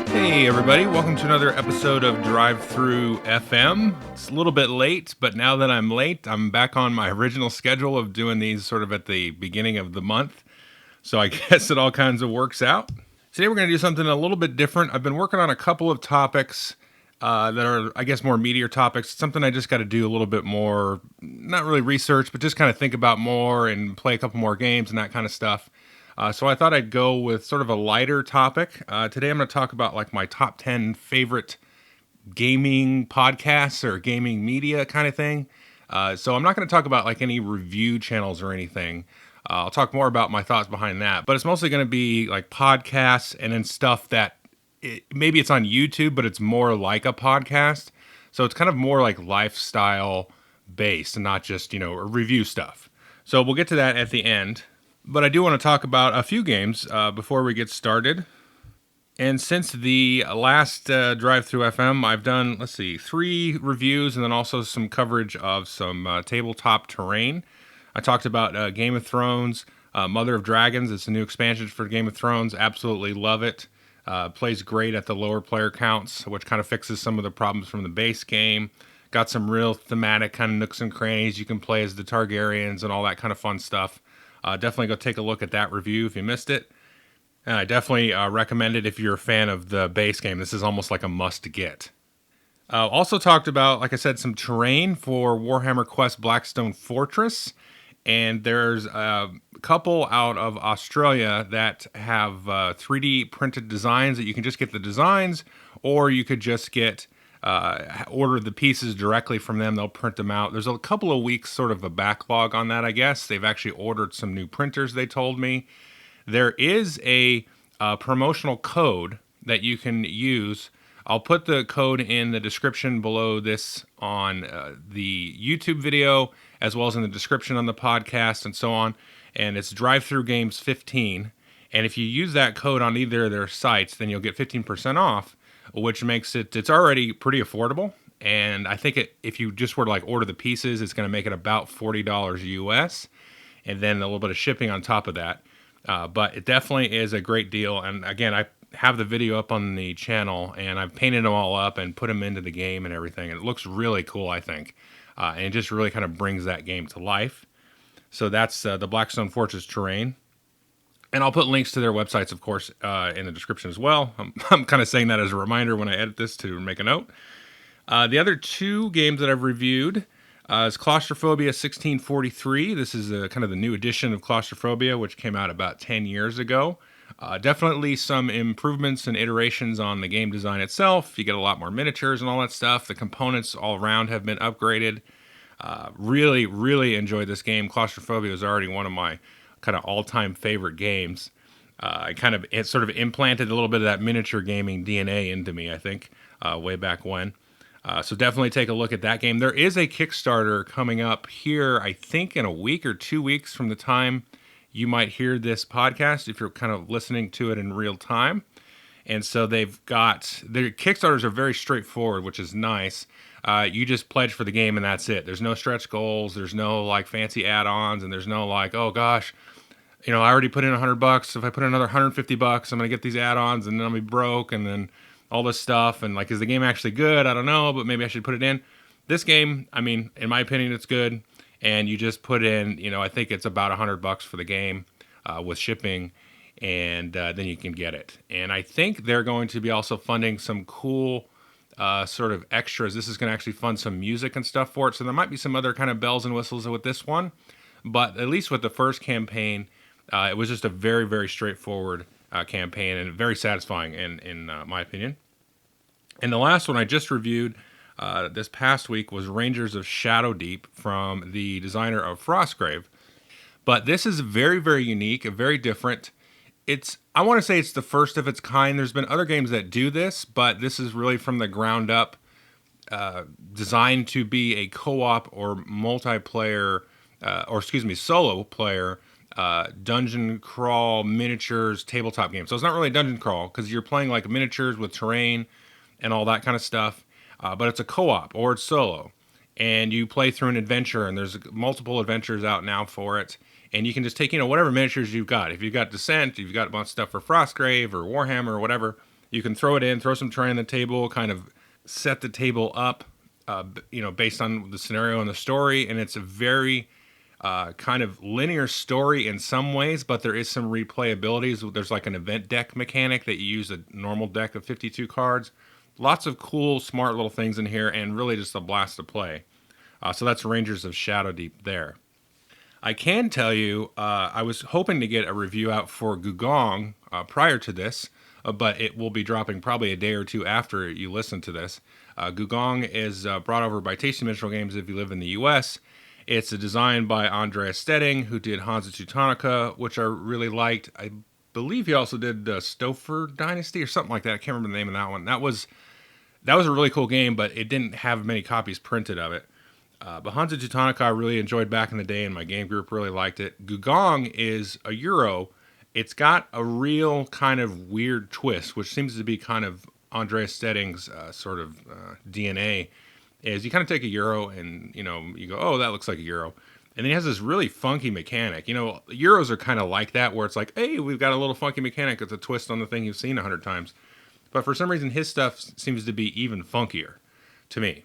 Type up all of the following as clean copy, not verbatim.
Hey everybody, welcome to another episode of Thru FM. It's a little bit late, but now that I'm late, I'm back on my original schedule of doing these sort of at the beginning of the month. So I guess it all kinds of works out. Today we're going to do something a little bit different. I've been working on a couple of topics that are, I guess, more meatier topics. Something I just got to do a little bit more, not really research, but just kind of think about more and play a couple more games and that kind of stuff. So I thought I'd go with sort of a lighter topic. Today I'm going to talk about like my top 10 favorite gaming podcasts or gaming media kind of thing. So I'm not going to talk about like any review channels or anything. I'll talk more about my thoughts behind that. But it's mostly going to be like podcasts and then stuff that maybe it's on YouTube, but it's more like a podcast. So it's kind of more like lifestyle based and not just, review stuff. So we'll get to that at the end. But I do want to talk about a few games before we get started. And since the last Thru FM, I've done, 3 reviews and then also some coverage of some tabletop terrain. I talked about Game of Thrones, Mother of Dragons. It's a new expansion for Game of Thrones. Absolutely love it. Plays great at the lower player counts, which kind of fixes some of the problems from the base game. Got some real thematic kind of nooks and crannies. You can play as the Targaryens and all that kind of fun stuff. Definitely go take a look at that review if you missed it. And I definitely recommend it if you're a fan of the base game. This is almost like a must-get. Also talked about, like I said, some terrain for Warhammer Quest Blackstone Fortress. And there's a couple out of Australia that have 3D printed designs that you can just get the designs, or you could just get order the pieces directly from them. They'll print them out. There's a couple of weeks sort of a backlog on that, I guess. They've actually ordered some new printers, they told me. There is a promotional code that you can use. I'll put the code in the description below this on the YouTube video, as well as in the description on the podcast and so on. And it's Thru Games 15. And if you use that code on either of their sites, then you'll get 15% off, which makes it's already pretty affordable. And I think if you just were to like order the pieces, it's going to make it about $40 US, and then a little bit of shipping on top of that. But it definitely is a great deal. And again, I have the video up on the channel, and I've painted them all up and put them into the game and everything. And it looks really cool, I think. And it just really kind of brings that game to life. So that's the Blackstone Fortress terrain. And I'll put links to their websites, of course, in the description as well. I'm kind of saying that as a reminder when I edit this to make a note. The other 2 games that I've reviewed is Claustrophobia 1643. This is kind of the new edition of Claustrophobia, which came out about 10 years ago. Definitely some improvements and iterations on the game design itself. You get a lot more miniatures and all that stuff. The components all around have been upgraded. Really, really enjoyed this game. Claustrophobia is already one of my kind of all-time favorite games. It sort of implanted a little bit of that miniature gaming DNA into me, I think, way back when. So definitely take a look at that game. There is a Kickstarter coming up here, I think, in a week or 2 weeks from the time you might hear this podcast, if you're kind of listening to it in real time. And so their Kickstarters are very straightforward, which is nice. You just pledge for the game and that's it. There's no stretch goals. There's no like fancy add-ons, and there's no like, oh gosh, I already put in $100. If I put in another $150, I'm going to get these add-ons and then I'll be broke and then all this stuff. And like, is the game actually good? I don't know, but maybe I should put it in. This game, in my opinion, it's good. And you just put in, I think it's about $100 for the game with shipping, and then you can get it. And I think they're going to be also funding some cool sort of extras. This is going to actually fund some music and stuff for it. So there might be some other kind of bells and whistles with this one. But at least with the first campaign, it was just a very, very straightforward campaign and very satisfying in my opinion. And the last one I just reviewed this past week was Rangers of Shadowdeep from the designer of Frostgrave. But this is very, very unique, very different. I want to say it's the first of its kind. There's been other games that do this, but this is really from the ground up, designed to be a co-op or multiplayer solo player dungeon crawl miniatures tabletop game. So it's not really dungeon crawl because you're playing like miniatures with terrain and all that kind of stuff. But it's a co-op or it's solo, and you play through an adventure. And there's multiple adventures out now for it. And you can just take whatever miniatures you've got. If you've got Descent, you've got a bunch of stuff for Frostgrave or Warhammer or whatever, you can throw it in, throw some terrain on the table, kind of set the table up, based on the scenario and the story. And it's a very kind of linear story in some ways, but there is some replayability. There's like an event deck mechanic that you use a normal deck of 52 cards. Lots of cool, smart little things in here, and really just a blast to play. So that's Rangers of Shadowdeep there. I can tell you, I was hoping to get a review out for Gugong prior to this, but it will be dropping probably a day or two after you listen to this. Gugong is brought over by Tasty Minstrel Games if you live in the U.S. It's a design by Andreas Stedding, who did Hansa Teutonica, which I really liked. I believe he also did Stouffer Dynasty or something like that. I can't remember the name of that one. That was a really cool game, but it didn't have many copies printed of it. But Hansa Teutonica I really enjoyed back in the day, and my game group really liked it. Gugong is a Euro. It's got a real kind of weird twist, which seems to be kind of Andreas Stedding's sort of DNA, is you kind of take a Euro and, you go, oh, that looks like a Euro. And then he has this really funky mechanic. Euros are kind of like that, where it's like, hey, we've got a little funky mechanic. It's a twist on the thing you've seen 100 times. But for some reason, his stuff seems to be even funkier to me.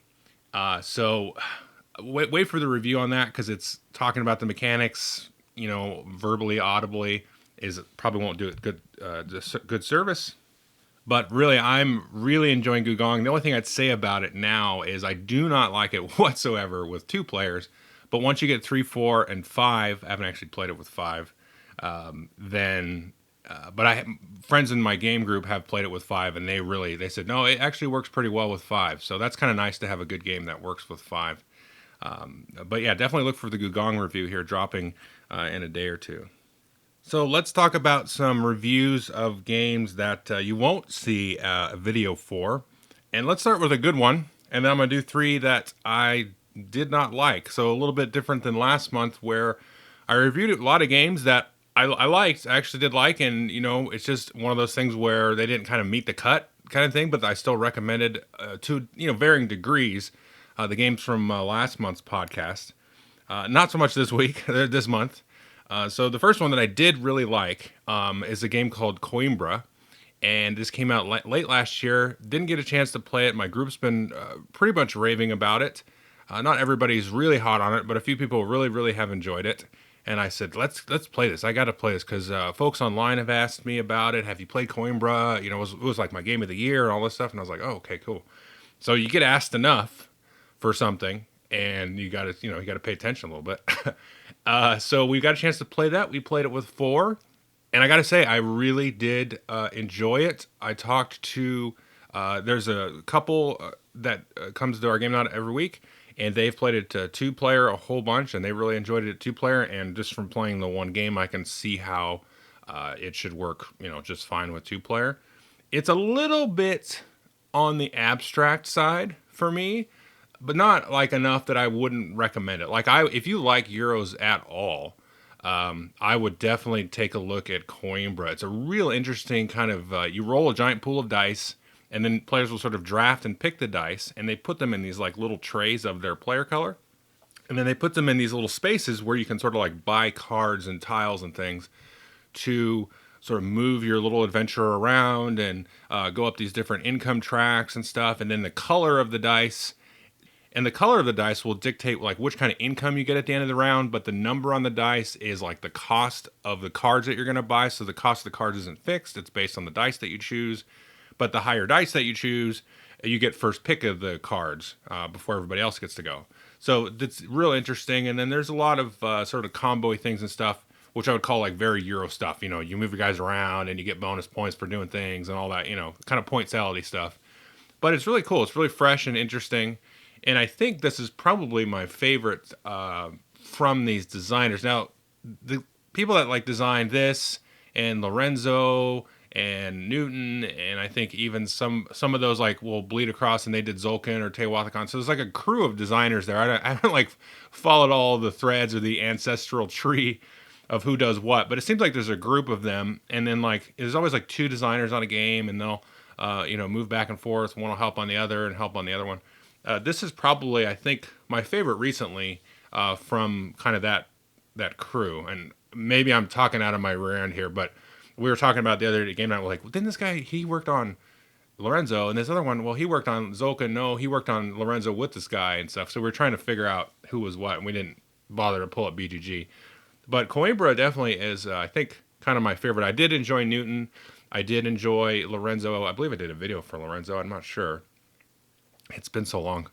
So wait for the review on that, because it's talking about the mechanics, verbally, audibly, probably won't do it good service. But really, I'm really enjoying Gugong. The only thing I'd say about it now is I do not like it whatsoever with 2 players. But once you get 3, 4, and 5, I haven't actually played it with 5, but friends in my game group have played it with 5, and they said, no, it actually works pretty well with 5. So that's kind of nice to have a good game that works with 5. But yeah, definitely look for the Gugong review here dropping in a day or two. So let's talk about some reviews of games that you won't see a video for. And let's start with a good one, and then I'm going to do 3 that I did not like. So a little bit different than last month, where I reviewed a lot of games that I liked, I actually did like, and it's just one of those things where they didn't kind of meet the cut kind of thing, but I still recommended to varying degrees the games from last month's podcast. Not so much this week, this month. So the first one that I did really like is a game called Coimbra, and this came out late last year. Didn't get a chance to play it. My group's been pretty much raving about it. Not everybody's really hot on it, but a few people really, really have enjoyed it. And I said, let's play this. I got to play this because folks online have asked me about it. Have you played Coimbra? It was like my game of the year and all this stuff. And I was like, oh, okay, cool. So you get asked enough for something, and you got to pay attention a little bit. So we got a chance to play that. We played it with 4, and I got to say, I really did enjoy it. I talked to there's a couple that comes to our game night every week. And they've played it 2-player a whole bunch, and they really enjoyed it 2-player. And just from playing the one game, I can see how it should work, just fine with 2-player. It's a little bit on the abstract side for me, but not like enough that I wouldn't recommend it. Like if you like Euros at all, I would definitely take a look at Coimbra. It's a real interesting kind of you roll a giant pool of dice. And then players will sort of draft and pick the dice, and they put them in these like little trays of their player color. And then they put them in these little spaces where you can sort of like buy cards and tiles and things to sort of move your little adventure around and go up these different income tracks and stuff. And then the color of the dice will dictate like which kind of income you get at the end of the round. But the number on the dice is like the cost of the cards that you're going to buy. So the cost of the cards isn't fixed. It's based on the dice that you choose. But the higher dice that you choose, you get first pick of the cards before everybody else gets to go. So that's real interesting. And then there's a lot of sort of combo things and stuff, which I would call like very Euro stuff. You move your guys around and you get bonus points for doing things and all that, kind of point salad-y stuff. But it's really cool. It's really fresh and interesting. And I think this is probably my favorite from these designers. Now, the people that like designed this and Lorenzo and Newton, and I think even some of those like will bleed across, and they did Zulkin or Teotihuacan. So there's like a crew of designers there. I haven't like followed all the threads or the ancestral tree of who does what, but it seems like there's a group of them, and then like there's always like two designers on a game, and they'll move back and forth. One will help on the other and help on the other one. This is probably, I think, my favorite recently from kind of that crew, and maybe I'm talking out of my rear end here, but we were talking about the other game night. We're like, well, didn't this guy, he worked on Lorenzo, and this other one, well, he worked on Zolka. No, he worked on Lorenzo with this guy and stuff. So we are trying to figure out who was what, and we didn't bother to pull up BGG. But Coimbra definitely is, I think, kind of my favorite. I did enjoy Newton. I did enjoy Lorenzo. I believe I did a video for Lorenzo. I'm not sure. It's been so long.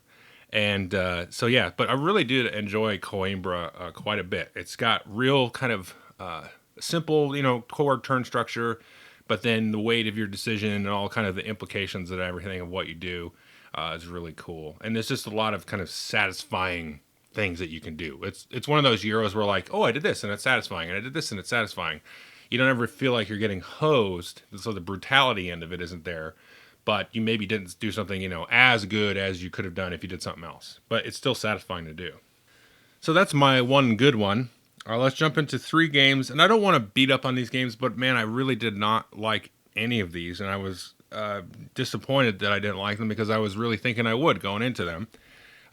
And so, yeah, but I really did enjoy Coimbra quite a bit. It's got real kind of simple, core turn structure, but then the weight of your decision and all kind of the implications of everything of what you do is really cool. And there's just a lot of kind of satisfying things that you can do. It's one of those Euros where like, oh, I did this and it's satisfying, and I did this and it's satisfying. You don't ever feel like you're getting hosed, so the brutality end of it isn't there. But you maybe didn't do something, as good as you could have done if you did something else. But it's still satisfying to do. So that's my one good one. Let's jump into 3 games. And I don't want to beat up on these games, but man, I really did not like any of these. And I was disappointed that I didn't like them because I was really thinking I would going into them.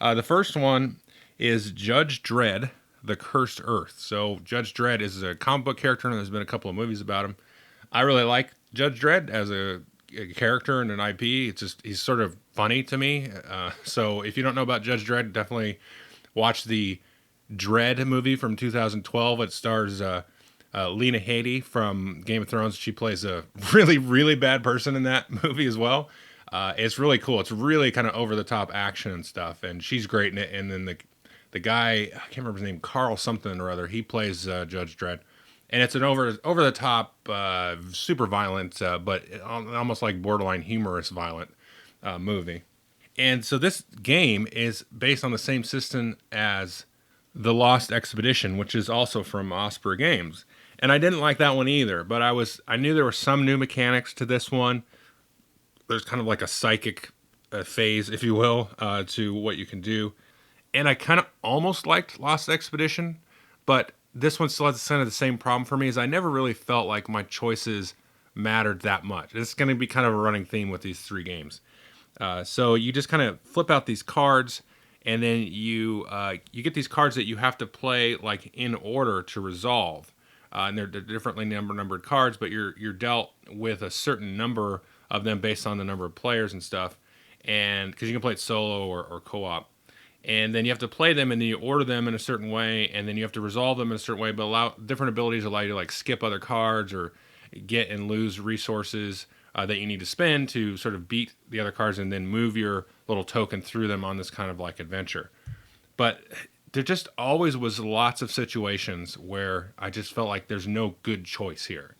The first one is Judge Dredd, The Cursed Earth. So Judge Dredd is a comic book character, and there's been a couple of movies about him. I really like Judge Dredd as a character and an IP. It's just, he's sort of funny to me. So if you don't know about Judge Dredd, definitely watch the Dredd movie from 2012. It stars Lena Headey from Game of Thrones. She plays a really, really bad person in that movie as well. It's really cool. It's really kind of over the top action and stuff, and she's great in it. And then the guy, I can't remember his name, Carl something or other, he plays Judge Dredd. And it's an over the top, super violent, but almost like borderline humorous violent movie. And so this game is based on the same system as The Lost Expedition, which is also from Osprey Games. And I didn't like that one either, but I knew there were some new mechanics to this one. There's kind of like a psychic phase, if you will, to what you can do. And I kind of almost liked Lost Expedition, but this one still has kind of the same problem for me, is I never really felt like my choices mattered that much. It's going to be kind of a running theme with these 3 games. So you just kind of flip out these cards, and then you get these cards that you have to play like in order to resolve. And they're differently numbered cards, but you're dealt with a certain number of them based on the number of players and stuff. And because you can play it solo or co-op. And then you have to play them, and then you order them in a certain way, and then you have to resolve them in a certain way, but different abilities allow you to like skip other cards or get and lose resources that you need to spend to sort of beat the other cards and then move your little token through them on this kind of like adventure. But there just always was lots of situations where I just felt like there's no good choice here.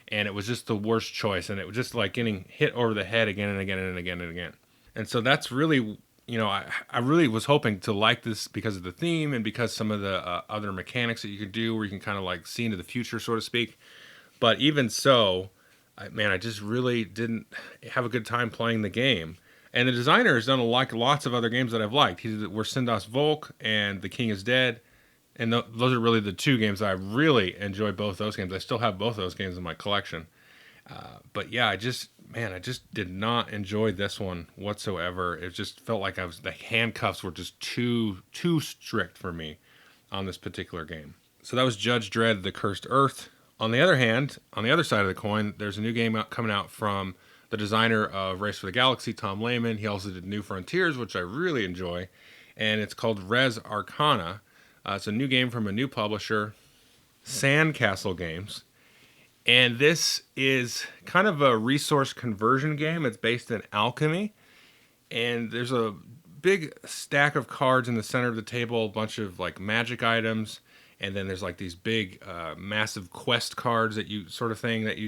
And it was just the worst choice, and it was just like getting hit over the head again and again and again and again. And so that's really... I really was hoping to like this because of the theme and because some of the other mechanics that you could do where you can kind of like see into the future, so to speak. But even so, I just really didn't have a good time playing the game. And the designer has done lots of other games that I've liked. We're Sindas Volk and The King is Dead. And those are really the 2 games that I really enjoy, both those games. I still have both those games in my collection. But yeah, I just did not enjoy this one whatsoever. It just felt like the handcuffs were just too strict for me on this particular game. So that was Judge Dredd, The Cursed Earth. On the other hand, on the other side of the coin, there's a new game coming out from the designer of Race for the Galaxy, Tom Lehman. He also did New Frontiers, which I really enjoy, and it's called Res Arcana. It's a new game from a new publisher, Sandcastle Games. And this is kind of a resource conversion game. It's based in alchemy. And there's a big stack of cards in the center of the table, a bunch of like magic items. And then there's like these big, massive quest cards that you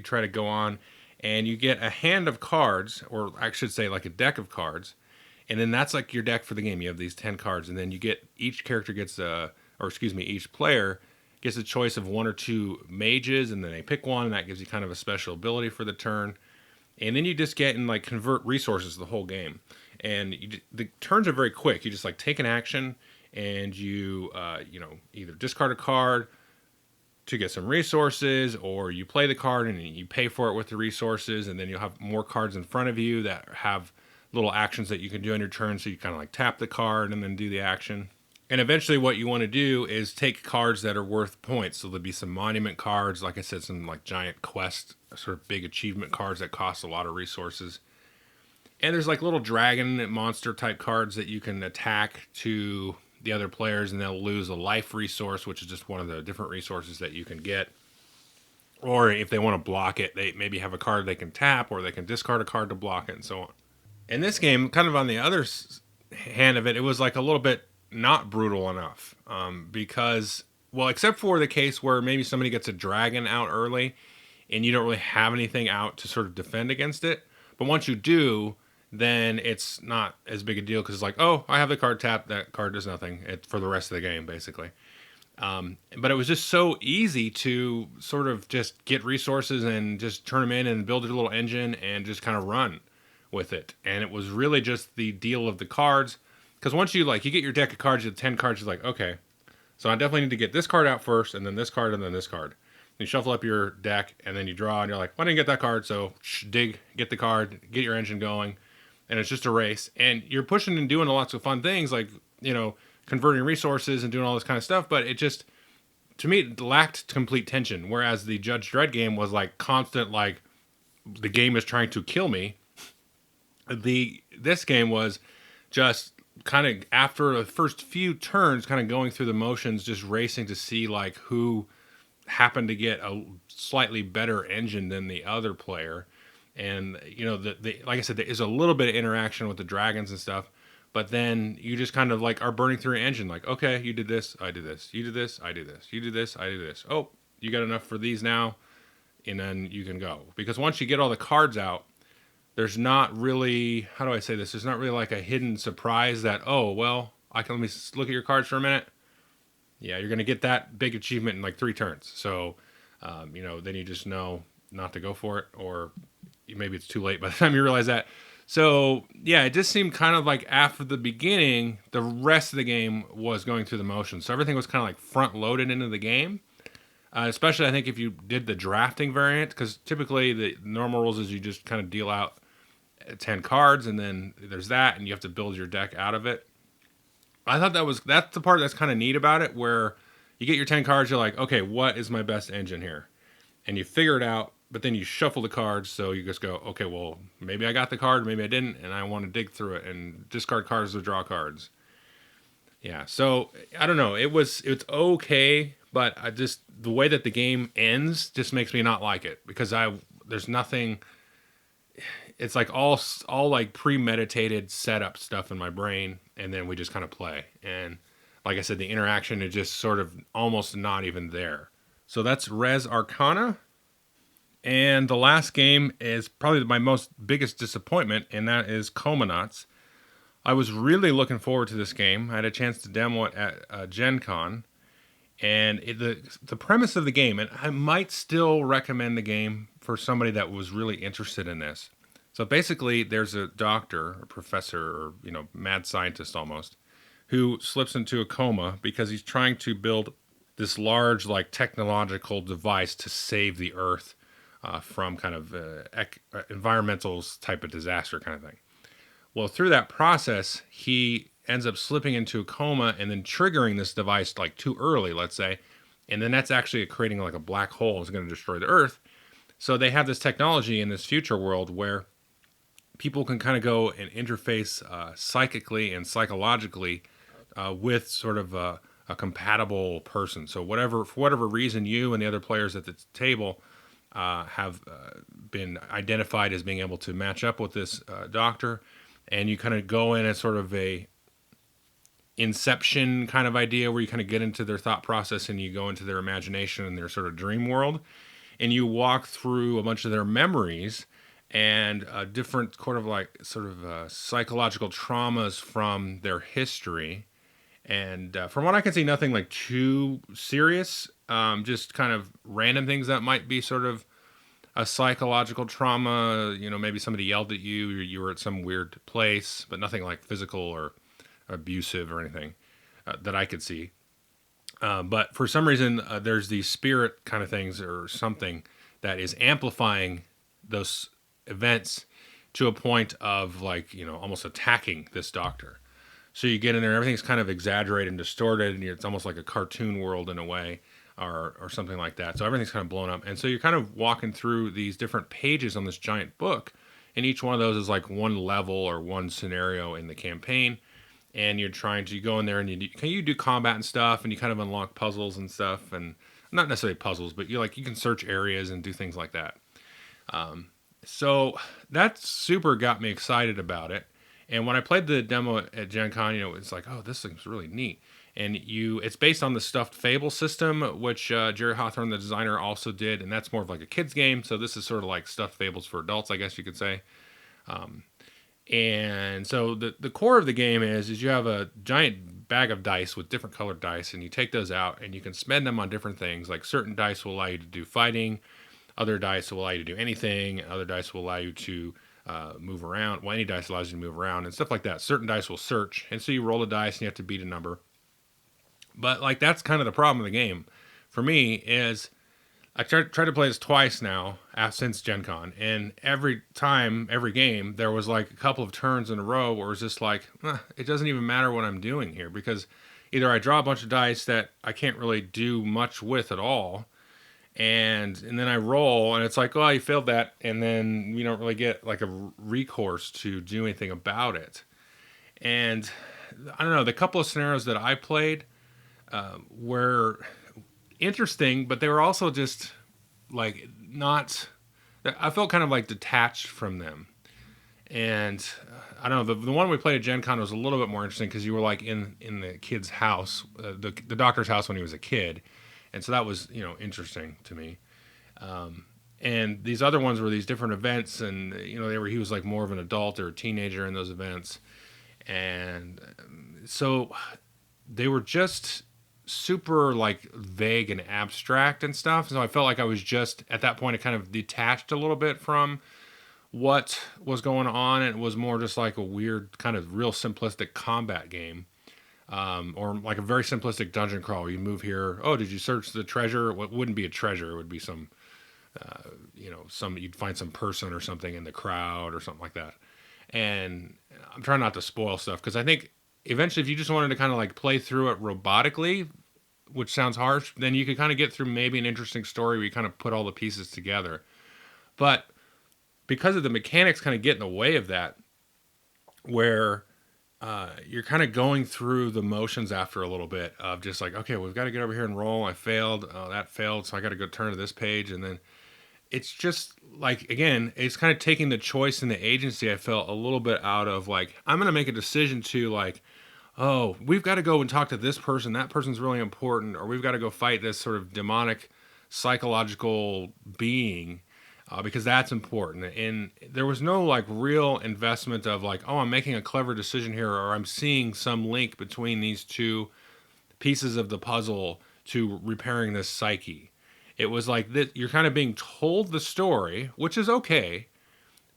try to go on. And you get a hand of cards, or I should say like a deck of cards. And then that's like your deck for the game. You have these 10 cards. And then each player gets a choice of one or two mages, and then they pick one, and that gives you kind of a special ability for the turn. And then you just get and like convert resources the whole game. And the turns are very quick. You just like take an action, and you either discard a card to get some resources, or you play the card and you pay for it with the resources, and then you'll have more cards in front of you that have little actions that you can do on your turn. So you kind of like tap the card and then do the action. And eventually what you want to do is take cards that are worth points. So there'll be some monument cards, like I said, some like giant quest, sort of big achievement cards that cost a lot of resources. And there's like little dragon monster type cards that you can attack to the other players, and they'll lose a life resource, which is just one of the different resources that you can get. Or if they want to block it, they maybe have a card they can tap, or they can discard a card to block it, and so on. In this game, kind of on the other hand of it, it was like a little bit not brutal enough, because, well, except for the case where maybe somebody gets a dragon out early and you don't really have anything out to sort of defend against it. But once you do, then it's not as big a deal, because it's like, oh, I have the card tapped, that card does nothing for the rest of the game, basically. But it was just so easy to sort of just get resources and just turn them in and build a little engine and just kind of run with it. And it was really just the deal of the cards. Because once you get your deck of cards, you have 10 cards, you're like, okay, so I definitely need to get this card out first, and then this card, and then this card. And you shuffle up your deck, and then you draw, and you're like, well, I didn't get that card, so dig, get the card, get your engine going, and it's just a race. And you're pushing and doing lots of fun things, like, converting resources and doing all this kind of stuff, but it just, to me, it lacked complete tension, whereas the Judge Dredd game was like constant, like, the game is trying to kill me. This game was just kind of, after the first few turns, kind of going through the motions, just racing to see like who happened to get a slightly better engine than the other player. And like I said, there is a little bit of interaction with the dragons and stuff, but then you just kind of like are burning through an engine, like, okay, you did this, I did this, you did this, I did this, you did this, I did this, oh, you got enough for these now, and then you can go. Because once you get all the cards out, there's not really, how do I say this? There's not really like a hidden surprise that, oh, well, let me look at your cards for a minute. Yeah, you're going to get that big achievement in like 3 turns. So, then you just know not to go for it, or maybe it's too late by the time you realize that. So, yeah, it just seemed kind of like after the beginning, the rest of the game was going through the motions. So everything was kind of like front loaded into the game. Especially, I think, if you did the drafting variant, because typically the normal rules is you just kind of deal out 10 cards, and then there's that, and you have to build your deck out of it. I thought that's the part that's kind of neat about it, where you get your 10 cards, you're like, okay, what is my best engine here? And you figure it out, but then you shuffle the cards, so you just go, okay, well, maybe I got the card, maybe I didn't, and I want to dig through it and discard cards to draw cards. Yeah, so I don't know, it's okay, but the way that the game ends just makes me not like it, because there's nothing. It's like all like premeditated setup stuff in my brain, and then we just kind of play. And like I said, the interaction is just sort of almost not even there. So that's Res Arcana. And the last game is probably my biggest disappointment, and that is Comanauts. I was really looking forward to this game. I had a chance to demo it at Gen Con. And the premise of the game, and I might still recommend the game for somebody that was really interested in this. So basically, there's a doctor, or professor, or mad scientist almost, who slips into a coma because he's trying to build this large, like, technological device to save the Earth from kind of environmental type of disaster kind of thing. Well, through that process, he ends up slipping into a coma and then triggering this device like too early, let's say, and then that's actually creating like a black hole. It's going to destroy the Earth. So they have this technology in this future world where people can kind of go and interface psychically and psychologically with sort of a compatible person. So for whatever reason, you and the other players at the table have been identified as being able to match up with this doctor, and you kind of go in as sort of a Inception kind of idea, where you kind of get into their thought process and you go into their imagination and their sort of dream world, and you walk through a bunch of their memories and different sort of psychological traumas from their history, And from what I can see, nothing like too serious. Just kind of random things that might be sort of a psychological trauma. You know, maybe somebody yelled at you, or you were at some weird place, but nothing like physical or abusive or anything that I could see. But for some reason, there's these spirit kind of things or something that is amplifying those events to a point of like, you know, almost attacking this doctor. So you get in there, everything's kind of exaggerated and distorted, and it's almost like a cartoon world in a way, or something like that. So everything's kind of blown up. And so you're kind of walking through these different pages on this giant book, and each one of those is like one level or one scenario in the campaign. And you're trying to go in there and you do combat and stuff, and you kind of unlock puzzles and stuff, and not necessarily puzzles, but you can search areas and do things like that. So that super got me excited about it. And when I played the demo at Gen Con, you know, it's like, oh, this thing's really neat. And it's based on the Stuffed Fable system, which Jerry Hawthorne, the designer, also did, and that's more of like a kid's game. So this is sort of like Stuffed Fables for adults, I guess you could say. And so the core of the game is you have a giant bag of dice with different colored dice, and you take those out and you can spend them on different things. Like certain dice will allow you to do fighting, other dice will allow you to do anything, other dice will allow you to move around. Well, any dice allows you to move around and stuff like that. Certain dice will search, and so you roll a dice and you have to beat a number. But like that's kind of the problem of the game for me is I tried to play this twice now since Gen Con, and every time, every game, there was like a couple of turns in a row where it was just like, it doesn't even matter what I'm doing here, because either I draw a bunch of dice that I can't really do much with at all, and then I roll, and it's like, oh, you failed that, and then you don't really get like a recourse to do anything about it. And I don't know, the couple of scenarios that I played were interesting, but they were also just like not. I felt kind of like detached from them, and I don't know. The one we played at Gen Con was a little bit more interesting because you were like in the kid's house, the doctor's house when he was a kid, and so that was, you know, interesting to me. And these other ones were these different events, and you know he was like more of an adult or a teenager in those events, and so they were just super like vague and abstract and stuff. So I felt like I was just at that point, I kind of detached a little bit from what was going on, and it was more just like a weird kind of real simplistic combat game, or like a very simplistic dungeon crawl. You move here. Oh, did you search the treasure? What wouldn't be a treasure? It would be some, you'd find some person or something in the crowd or something like that. And I'm trying not to spoil stuff because I think eventually, if you just wanted to kind of like play through it robotically, which sounds harsh, then you could kind of get through maybe an interesting story where you kind of put all the pieces together. But because of the mechanics kind of get in the way of that, where you're kind of going through the motions after a little bit of just like, okay, we've got to get over here and roll. I failed. Oh, that failed. So I got to go turn to this page. And then it's just like, again, it's kind of taking the choice and the agency I felt a little bit out of like, I'm going to make a decision to like, oh, we've got to go and talk to this person. That person's really important. Or we've got to go fight this sort of demonic psychological being because that's important. And there was no like real investment of like, oh, I'm making a clever decision here, or I'm seeing some link between these two pieces of the puzzle to repairing this psyche. It was like that you're kind of being told the story, which is okay,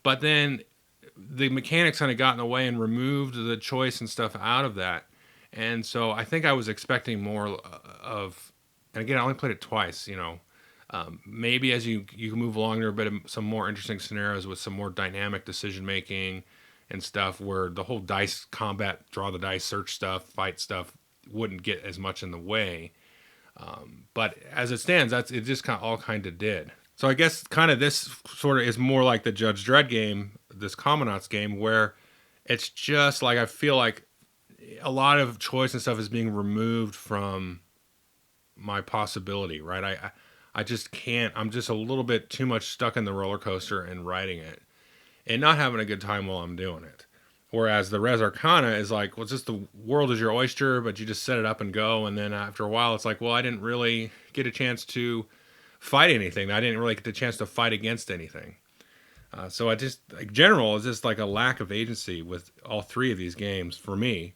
but then the mechanics kind of got in the way and removed the choice and stuff out of that. And so I think I was expecting more of, and again, I only played it twice, you know, maybe as you move along, there are a bit of some more interesting scenarios with some more dynamic decision making and stuff where the whole dice combat, draw the dice, search stuff, fight stuff wouldn't get as much in the way. But as it stands, it just all kind of did. So I guess kind of this sort of is more like the Judge Dredd game, this Comanauts game, where it's just like I feel like a lot of choice and stuff is being removed from my possibility, right? I just can't. I'm just a little bit too much stuck in the roller coaster and riding it and not having a good time while I'm doing it. Whereas the Res Arcana is like, well, it's just the world is your oyster, but you just set it up and go. And then after a while, it's like, well, I didn't really get a chance to fight anything. I didn't really get the chance to fight against anything. So I just, like, general, is just like a lack of agency with all three of these games for me.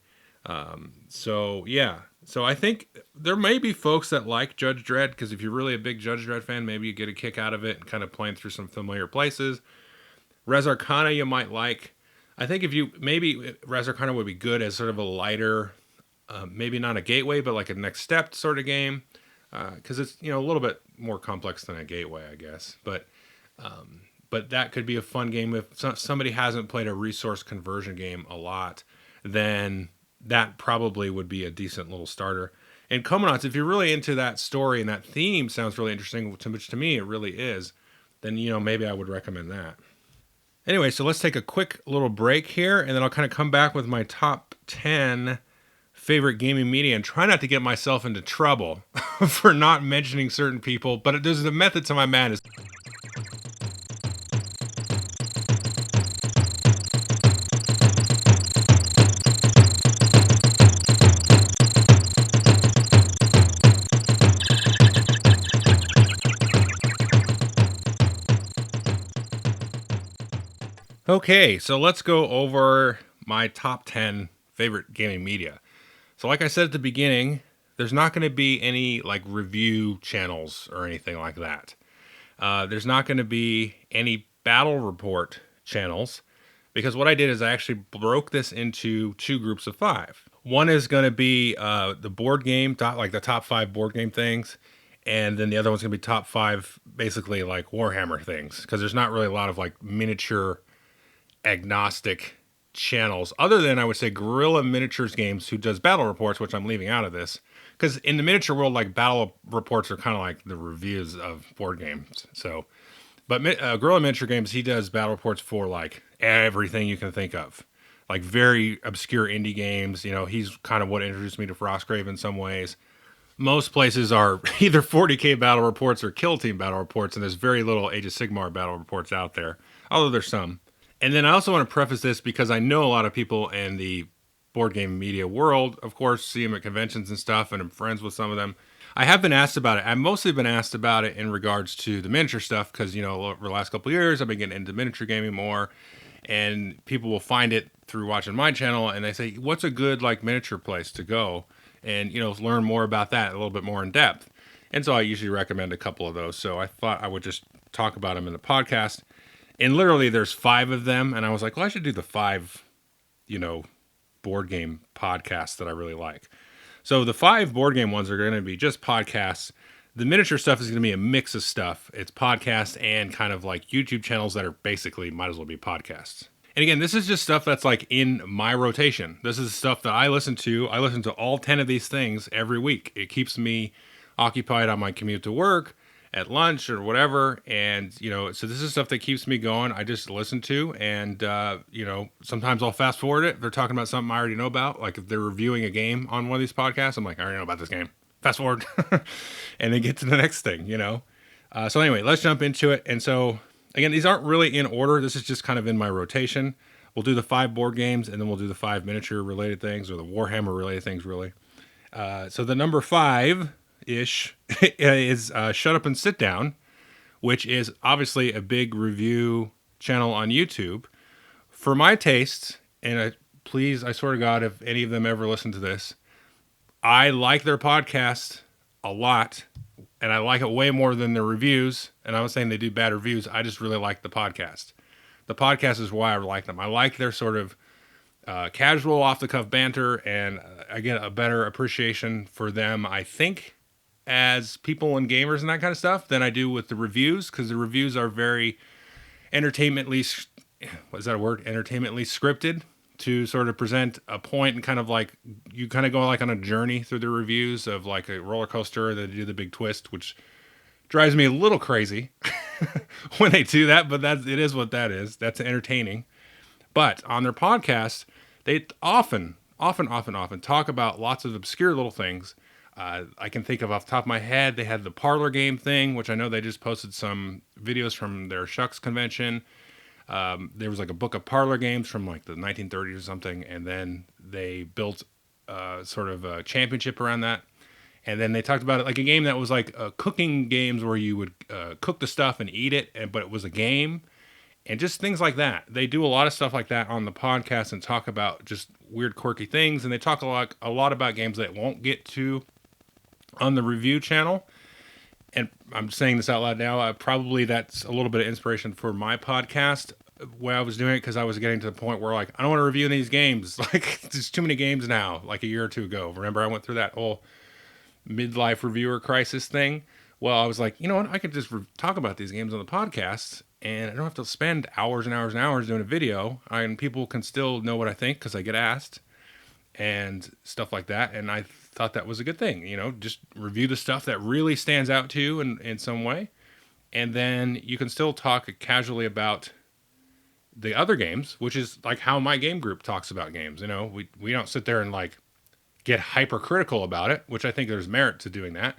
So yeah, so I think there may be folks that like Judge Dredd, because if you're really a big Judge Dredd fan, maybe you get a kick out of it and kind of playing through some familiar places. Res Arcana you might like. I think if you maybe Res Arcana would be good as sort of a lighter, maybe not a gateway, but like a next step sort of game, because it's a little bit more complex than a gateway, I guess. But that could be a fun game if somebody hasn't played a resource conversion game a lot, then that probably would be a decent little starter. And Comanauts, if you're really into that story and that theme sounds really interesting, which to me it really is, then maybe I would recommend that. Anyway, so let's take a quick little break here, and then I'll kind of come back with my top 10 favorite gaming media and try not to get myself into trouble for not mentioning certain people, but there's a method to my madness. Okay, so let's go over my top 10 favorite gaming media. So like I said at the beginning, there's not going to be any like review channels or anything like that. There's not going to be any battle report channels, because what I did is I actually broke this into two groups of 5. One is going to be the board game, like the top 5 board game things. And then the other one's going to be top 5, basically like Warhammer things, because there's not really a lot of like miniature agnostic channels other than, I would say, Guerrilla Miniatures Games, who does battle reports, which I'm leaving out of this because in the miniature world, like, battle reports are kind of like the reviews of board games. So but Guerrilla Miniature Games, he does battle reports for like everything you can think of, like very obscure indie games. He's kind of what introduced me to Frostgrave in some ways. Most places are either 40k battle reports or Kill Team battle reports, and there's very little Age of Sigmar battle reports out there, although there's some. And then I also want to preface this because I know a lot of people in the board game media world, of course, see them at conventions and stuff, and I'm friends with some of them. I have been asked about it. I've mostly been asked about it in regards to the miniature stuff because, over the last couple of years, I've been getting into miniature gaming more, and people will find it through watching my channel, and they say, what's a good, like, miniature place to go and, learn more about that a little bit more in depth. And so I usually recommend a couple of those. So I thought I would just talk about them in the podcast. And literally there's 5 of them. And I was like, well, I should do the 5, board game podcasts that I really like. So the 5 board game ones are going to be just podcasts. The miniature stuff is going to be a mix of stuff. It's podcasts and kind of like YouTube channels that are basically might as well be podcasts. And again, this is just stuff that's like in my rotation. This is stuff that I listen to. I listen to all 10 of these things every week. It keeps me occupied on my commute to work, at lunch or whatever. And, so this is stuff that keeps me going. I just listen to, and, sometimes I'll fast forward it. They're talking about something I already know about. Like if they're reviewing a game on one of these podcasts, I'm like, I already know about this game. Fast forward and then get to the next thing, So anyway, let's jump into it. And so again, these aren't really in order. This is just kind of in my rotation. We'll do the 5 board games, and then we'll do the 5 miniature related things, or the Warhammer related things, really. So the number 5-ish is Shut Up and Sit Down, which is obviously a big review channel on YouTube. For my tastes, and I swear to God, if any of them ever listen to this, I like their podcast a lot, and I like it way more than their reviews. And I'm not saying they do bad reviews. I just really like the podcast. The podcast is why I like them. I like their sort of casual, off-the-cuff banter, and I get a better appreciation for them, I think, as people and gamers and that kind of stuff than I do with the reviews, because the reviews are very entertainmentally scripted to sort of present a point, and kind of like you kind of go like on a journey through the reviews of like a roller coaster, and they do the big twist, which drives me a little crazy when they do that, but it is what that is. That's entertaining. But on their podcast, they often talk about lots of obscure little things. I can think of off the top of my head, they had the parlor game thing, which I know they just posted some videos from their Shucks convention. There was like a book of parlor games from like the 1930s or something, and then they built sort of a championship around that. And then they talked about it like a game that was like cooking games where you would cook the stuff and eat it, but it was a game. and just things like that. They do a lot of stuff like that on the podcast and talk about just weird, quirky things. And they talk a lot about games that won't get to on the review channel. And I'm saying this out loud now. Probably that's a little bit of inspiration for my podcast when I was doing it, because I was getting to the point where like, I don't want to review these games. Like, there's too many games now, like a year or two ago. Remember, I went through that whole midlife reviewer crisis thing. Well, I was like, you know what? I could just talk about these games on the podcast, and I don't have to spend hours and hours and hours doing a video. And people can still know what I think because I get asked and stuff like that. And I thought that was a good thing. Just review the stuff that really stands out to you in some way. And then you can still talk casually about the other games, which is like how my game group talks about games. We don't sit there and like get hypercritical about it, which I think there's merit to doing that.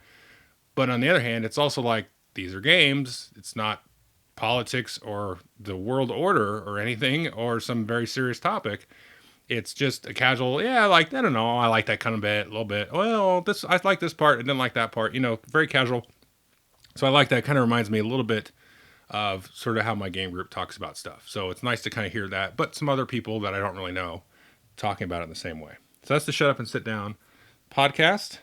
But on the other hand, it's also like, these are games. It's not politics or the world order or anything or some very serious topic. It's just a casual, I don't know, I like that kind of bit, a little bit. Well, I like this part and didn't like that part, very casual. So I like that. Kind of reminds me a little bit of sort of how my game group talks about stuff. So it's nice to kind of hear that, but some other people that I don't really know talking about it in the same way. So that's the Shut Up and Sit Down podcast.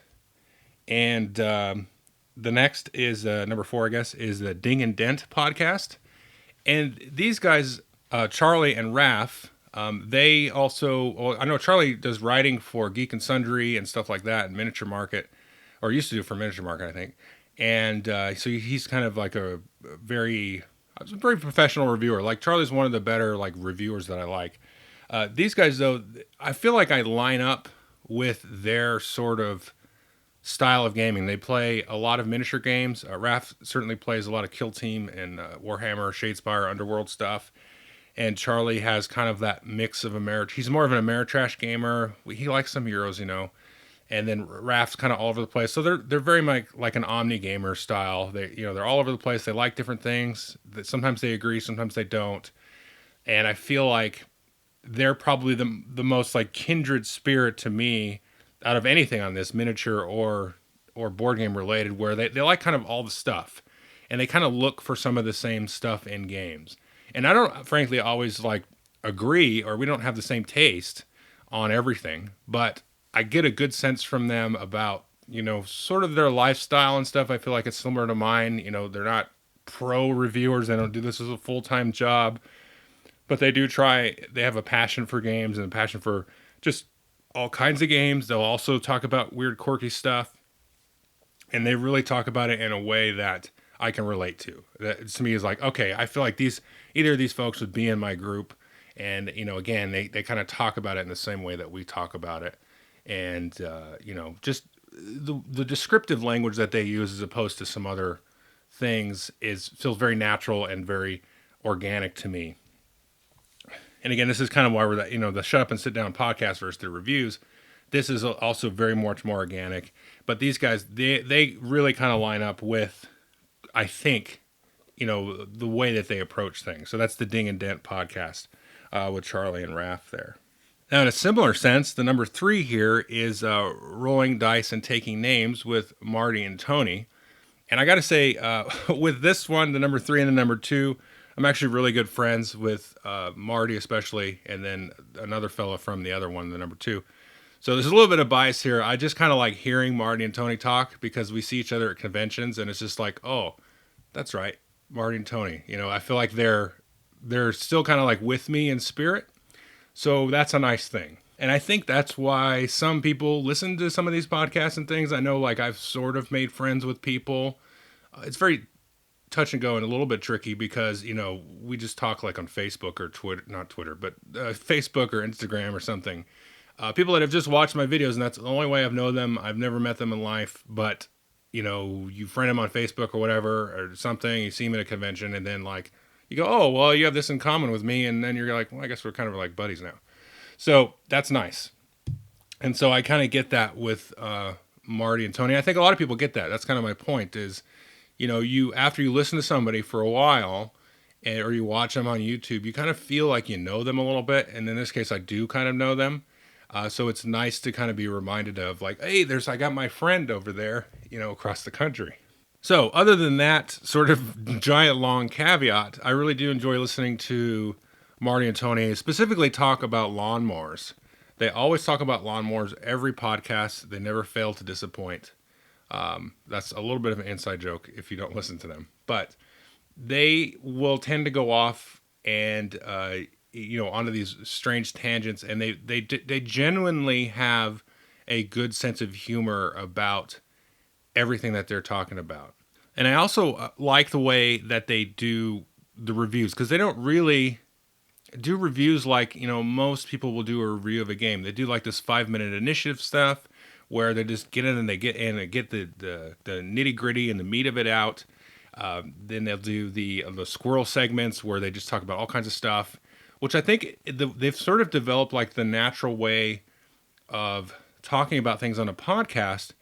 And the next is number 4, I guess, is the Ding and Dent podcast. And these guys, Charlie and Raph, they also, I know Charlie does writing for Geek and Sundry and stuff like that, and Miniature Market, or used to do for Miniature Market, I think. And so he's kind of like a very professional reviewer. Like, Charlie's one of the better like reviewers that I like. These guys, though, I feel like I line up with their sort of style of gaming. They play a lot of miniature games. Raph certainly plays a lot of Kill Team and Warhammer, Shadespire, Underworld stuff. And Charlie has kind of that mix of he's more of an Ameritrash gamer. He likes some Euros, And then Raph's kind of all over the place. So they're very much like an omni gamer style. They're all over the place. They like different things. Sometimes they agree, sometimes they don't. And I feel like they're probably the most like kindred spirit to me out of anything on this, miniature or board game related, where they like kind of all the stuff, and they kind of look for some of the same stuff in games. And I don't frankly always like agree, or we don't have the same taste on everything, but I get a good sense from them about, sort of their lifestyle and stuff. I feel like it's similar to mine. They're not pro reviewers. They don't do this as a full-time job, but they do try. They have a passion for games and a passion for just all kinds of games. They'll also talk about weird, quirky stuff, and they really talk about it in a way that I can relate to. That to me is like, okay, I feel like either of these folks would be in my group, and again, they kind of talk about it in the same way that we talk about it, and just the descriptive language that they use as opposed to some other things feels very natural and very organic to me. And again, this is kind of why we're the Shut Up and Sit Down podcast versus the reviews. This is also very much more organic. But these guys, they really kind of line up with, I think, the way that they approach things. So that's the Ding and Dent podcast with Charlie and Raph there. Now, in a similar sense, the number 3 here is Rolling Dice and Taking Names with Marty and Tony. And I got to say, with this one, the number 3 and the number 2, I'm actually really good friends with Marty especially, and then another fella from the other one, the number 2. So there's a little bit of bias here. I just kind of like hearing Marty and Tony talk because we see each other at conventions, and it's just like, oh, that's right, Marty and Tony. I feel like they're still kind of like with me in spirit. So that's a nice thing. And I think that's why some people listen to some of these podcasts and things. I know like I've sort of made friends with people. It's very touch and go and a little bit tricky because, we just talk like on Facebook or Twitter, not Twitter, but Facebook or Instagram or something. People that have just watched my videos, and that's the only way I've known them. I've never met them in life, but, you friend them on Facebook or whatever or something, you see them at a convention, and then like, you go, oh, well, you have this in common with me, and then you're like, well, I guess we're kind of like buddies now. So that's nice. And so I kind of get that with Marty and Tony. I think a lot of people get that. That's kind of my point is, after you listen to somebody for a while or you watch them on YouTube, you kind of feel like you know them a little bit. And in this case, I do kind of know them. So it's nice to kind of be reminded of like, hey, I got my friend over there, across the country. So, other than that sort of giant long caveat, I really do enjoy listening to Marty and Tony specifically talk about lawnmowers. They always talk about lawnmowers every podcast. They never fail to disappoint. That's a little bit of an inside joke if you don't listen to them. But they will tend to go off and onto these strange tangents, and they genuinely have a good sense of humor about everything that they're talking about. And I also like the way that they do the reviews, because they don't really do reviews like, most people will do a review of a game. They do like this 5-minute initiative stuff where they just get in and they get the nitty gritty and the meat of it out. Then they'll do the squirrel segments where they just talk about all kinds of stuff, which I think they've sort of developed like the natural way of talking about things on a podcast,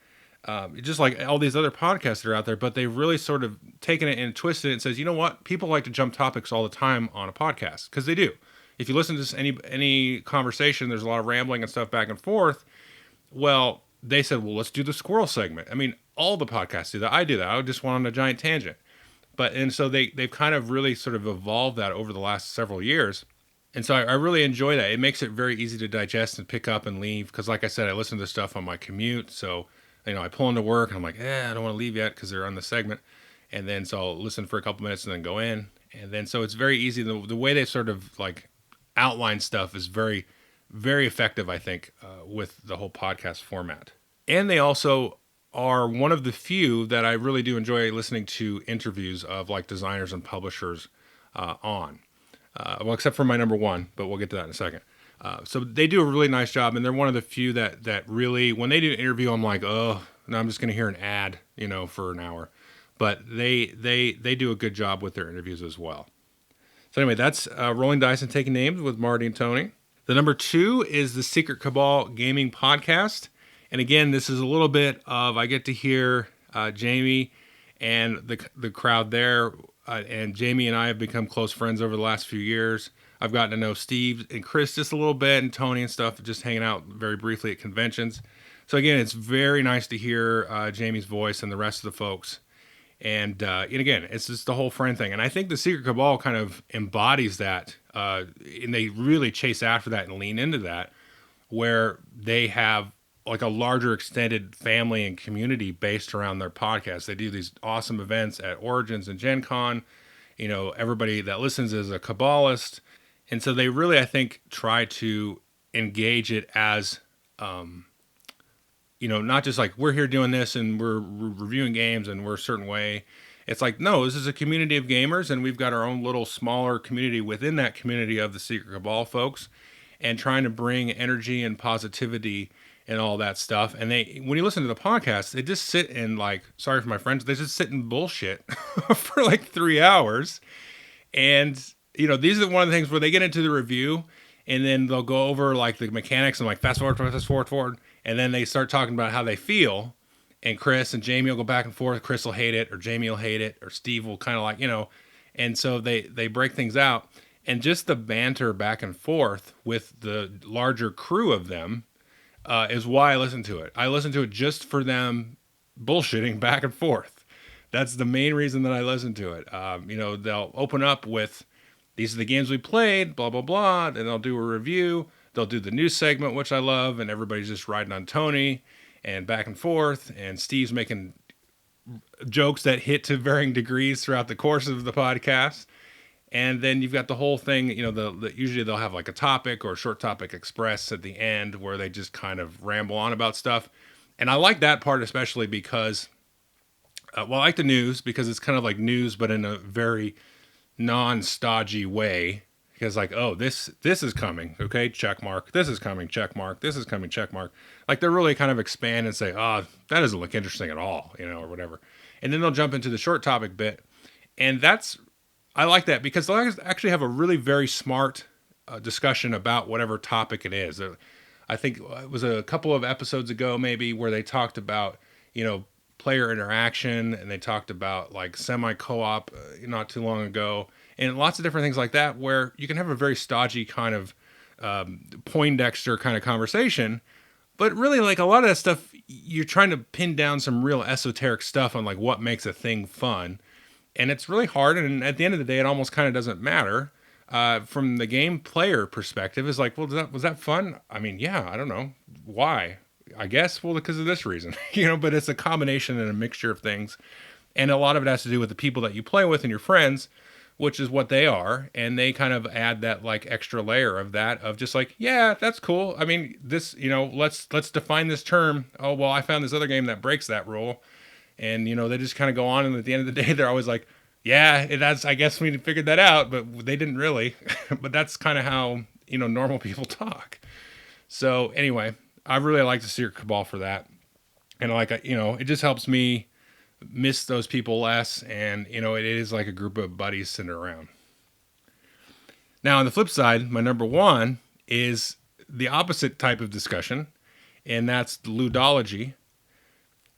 just like all these other podcasts that are out there, but they've really sort of taken it and twisted it and says, you know what? People like to jump topics all the time on a podcast, because they do. If you listen to any conversation, there's a lot of rambling and stuff back and forth. Well, they said, well, let's do the squirrel segment. I mean, all the podcasts do that. I do that. I just went on a giant tangent. And so they've kind of really sort of evolved that over the last several years. And so I really enjoy that. It makes it very easy to digest and pick up and leave. Because like I said, I listen to this stuff on my commute. So, I pull into work and I'm like, I don't want to leave yet because they're on the segment. And then so I'll listen for a couple minutes and then go in. And then so it's very easy. The way they sort of like outline stuff is very, very effective, I think, with the whole podcast format. And they also are one of the few that I really do enjoy listening to interviews of like designers and publishers on. Well, except for my number one, but we'll get to that in a second. So they do a really nice job, and they're one of the few that really, when they do an interview, I'm like, oh, no, I'm just going to hear an ad, for an hour. But they do a good job with their interviews as well. So anyway, that's Rolling Dice and Taking Names with Marty and Tony. The number 2 is the Secret Cabal Gaming Podcast. And again, this is a little bit of, I get to hear Jamie and the crowd there. And Jamie and I have become close friends over the last few years. I've gotten to know Steve and Chris just a little bit, and Tony and stuff, just hanging out very briefly at conventions. So again, it's very nice to hear Jamie's voice and the rest of the folks. And again, it's just the whole friend thing. And I think the Secret Cabal kind of embodies that. And they really chase after that and lean into that, where they have like a larger extended family and community based around their podcast. They do these awesome events at Origins and Gen Con. Everybody that listens is a Kabbalist. And so they really, I think, try to engage it as, not just like we're here doing this and we're reviewing games and we're a certain way. It's like, no, this is a community of gamers, and we've got our own little smaller community within that community of the Secret Cabal folks, and trying to bring energy and positivity and all that stuff. And when you listen to the podcast, they just sit and like, sorry for my friends, they just sit and bullshit for like 3 hours. And, these are one of the things where they get into the review and then they'll go over like the mechanics and like fast forward. And then they start talking about how they feel. And Chris and Jamie will go back and forth. Chris will hate it, or Jamie will hate it, or Steve will kind of like, and so they break things out. And just the banter back and forth with the larger crew of them is why I listen to it. I listen to it just for them bullshitting back and forth. That's the main reason that I listen to it. They'll open up with, these are the games we played, blah, blah, blah. And they'll do a review. They'll do the news segment, which I love. And everybody's just riding on Tony and back and forth. And Steve's making jokes that hit to varying degrees throughout the course of the podcast. And then you've got the whole thing, usually they'll have like a topic or a short topic express at the end where they just kind of ramble on about stuff. And I like that part especially because, I like the news because it's kind of like news, but in a very non-stodgy way. Because like, oh, this is coming, okay, check mark. This is coming, check mark. This is coming, check mark. Like they're really kind of expand and say, oh, that doesn't look interesting at all, or whatever. And then they'll jump into the short topic bit. And I like that because they'll actually have a really very smart discussion about whatever topic it is. I think it was a couple of episodes ago maybe where they talked about, player interaction, and they talked about like semi-co-op not too long ago, and lots of different things like that where you can have a very stodgy kind of Poindexter kind of conversation. But really, like a lot of that stuff, you're trying to pin down some real esoteric stuff on like what makes a thing fun. And it's really hard. And at the end of the day, it almost kind of doesn't matter. From the game player perspective, is like, well, was that fun? I mean, yeah, I don't know. Why? I guess, well, because of this reason, but it's a combination and a mixture of things. And a lot of it has to do with the people that you play with and your friends, which is what they are. And they kind of add that like extra layer of that, of just like, yeah, that's cool. I mean, this, let's define this term. Oh, well, I found this other game that breaks that rule. And, they just kind of go on. And at the end of the day, they're always like, yeah, that's, I guess we figured that out, but they didn't really. But that's kind of how, normal people talk. So anyway, I really like the Secret Cabal for that. And it just helps me miss those people less. And, it is like a group of buddies sitting around. Now, on the flip side, my number one is the opposite type of discussion. And that's the ludology.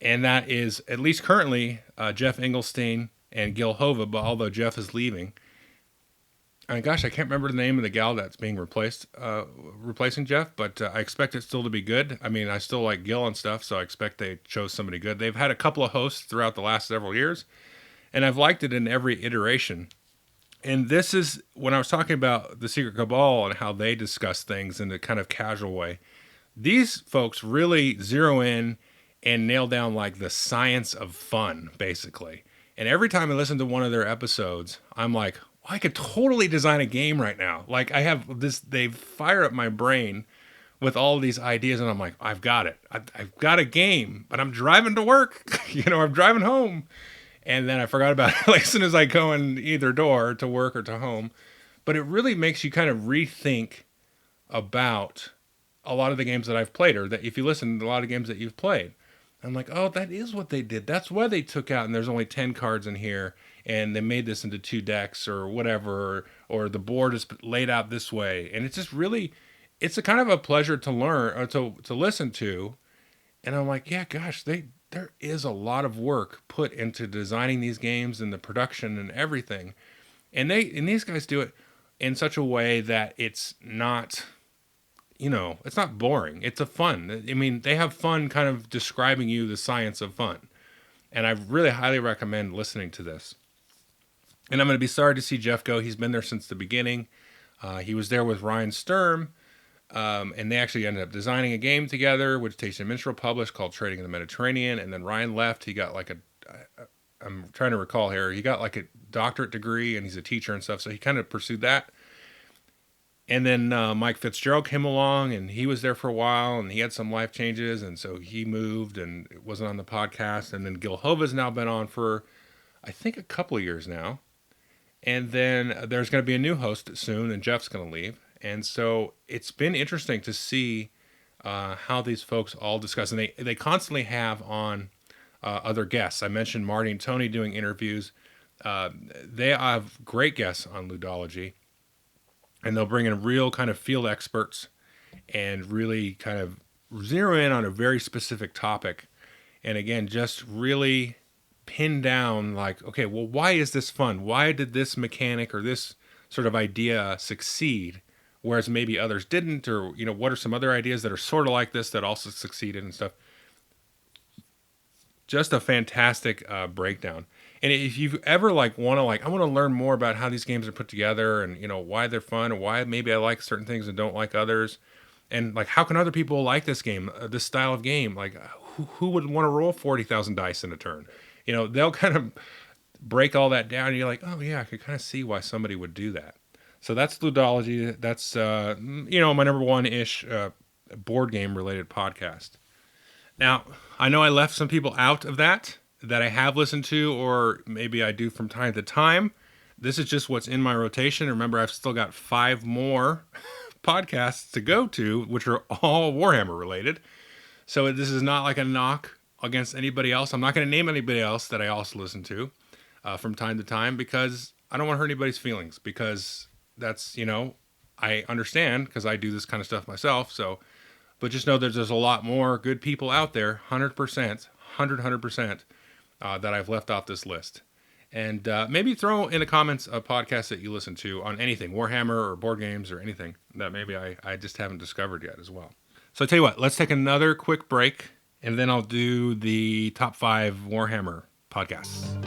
And that is, at least currently, Jeff Engelstein and Gil Hova, but although Jeff is leaving. I mean, gosh, I can't remember the name of the gal that's being replacing Jeff, but I expect it still to be good. I mean, I still like Gil and stuff, so I expect they chose somebody good. They've had a couple of hosts throughout the last several years, and I've liked it in every iteration. And this is, when I was talking about the Secret Cabal and how they discuss things in a kind of casual way, these folks really zero in and nail down like the science of fun, basically. And every time I listen to one of their episodes, I'm like, well, I could totally design a game right now. Like I have this, they fire up my brain with all of these ideas, and I'm like, I've got it. I've got a game, but I'm driving to work. I'm driving home. And then I forgot about it like as soon as I go in either door to work or to home. But it really makes you kind of rethink about a lot of the games that I've played, or that if you listen to a lot of games that you've played. I'm like, oh, that is what they did. That's why they took out, and there's only 10 cards in here, and they made this into 2 decks or whatever, or the board is laid out this way. And it's just really, it's a kind of a pleasure to learn, or to listen to. And I'm like, yeah, gosh, there is a lot of work put into designing these games and the production and everything. And these guys do it in such a way that it's not, it's not boring. It's a fun. I mean, they have fun kind of describing you the science of fun. And I really highly recommend listening to this. And I'm going to be sorry to see Jeff go. He's been there since the beginning. He was there with Ryan Sturm. And they actually ended up designing a game together, which Tasty Minstrel published, called Trading in the Mediterranean. And then Ryan left. He got like I'm trying to recall here, he got like a doctorate degree, and he's a teacher and stuff. So he kind of pursued that. And then Mike Fitzgerald came along, and he was there for a while, and he had some life changes, and so he moved and it wasn't on the podcast. And then Gil Hova's now been on for, I think, a couple of years now. And then there's going to be a new host soon, and Jeff's going to leave. And so it's been interesting to see how these folks all discuss. And they constantly have on other guests. I mentioned Marty and Tony doing interviews. They have great guests on ludology. And they'll bring in real kind of field experts and really kind of zero in on a very specific topic. And again, just really pin down like, okay, well, why is this fun? Why did this mechanic or this sort of idea succeed, whereas maybe others didn't? Or, what are some other ideas that are sort of like this that also succeeded and stuff? Just a fantastic breakdown. And if you ever I want to learn more about how these games are put together, and why they're fun, or why maybe I like certain things and don't like others, and like how can other people like this game, this style of game? Like who would want to roll 40,000 dice in a turn? They'll kind of break all that down, and you're like, oh yeah, I could kind of see why somebody would do that. So that's ludology. That's my number one-ish board game related podcast. Now, I know I left some people out of that I have listened to, or maybe I do from time to time. This is just what's in my rotation. Remember, I've still got 5 more podcasts to go to, which are all Warhammer related. So this is not like a knock against anybody else. I'm not going to name anybody else that I also listen to from time to time, because I don't want to hurt anybody's feelings, because that's, I understand, because I do this kind of stuff myself. So, but just know that there's a lot more good people out there, 100%, 100%, that I've left off this list. And maybe throw in the comments a podcast that you listen to on anything, Warhammer or board games or anything that maybe I just haven't discovered yet as well. So I tell you what, let's take another quick break, and then I'll do the top 5 Warhammer podcasts.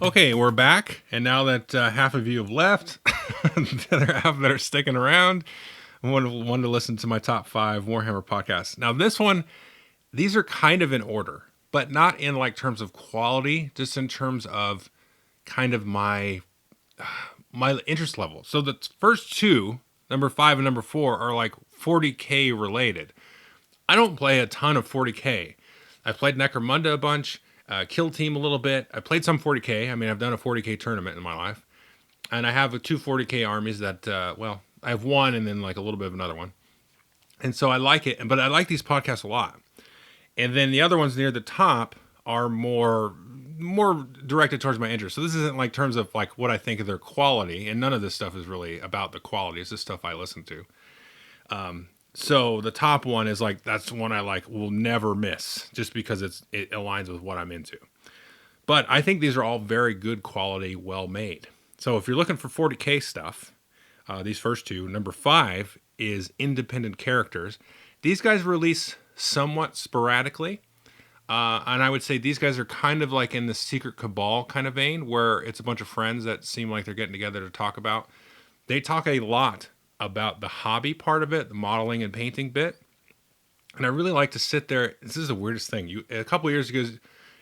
Okay, we're back, and now that half of you have left, the other half that are sticking around, I want to listen to my top 5 Warhammer podcasts. Now, these are kind of in order, but not in like terms of quality, just in terms of kind of my interest level. So the first two, number 5 and number 4, are like 40K related. I don't play a ton of 40K. I played Necromunda a bunch. Kill Team a little bit. I played some 40K. I mean, I've done a 40K tournament in my life. And I have 2 40K armies that, I have one and then like a little bit of another one. And so I like it, but I like these podcasts a lot. And then the other ones near the top are more directed towards my interest. So this isn't like terms of like what I think of their quality. And none of this stuff is really about the quality. It's just stuff I listen to. So the top one is like, that's one I like will never miss just because it aligns with what I'm into. But I think these are all very good quality, well made. So if you're looking for 40K stuff, these first two, number 5 is independent characters. These guys release somewhat sporadically. And I would say these guys are kind of like in the Secret Cabal kind of vein where it's a bunch of friends that seem like they're getting together to talk about. They talk a lot about the hobby part of it, the modeling and painting bit. And I really like to sit there. This is the weirdest thing. A couple of years ago,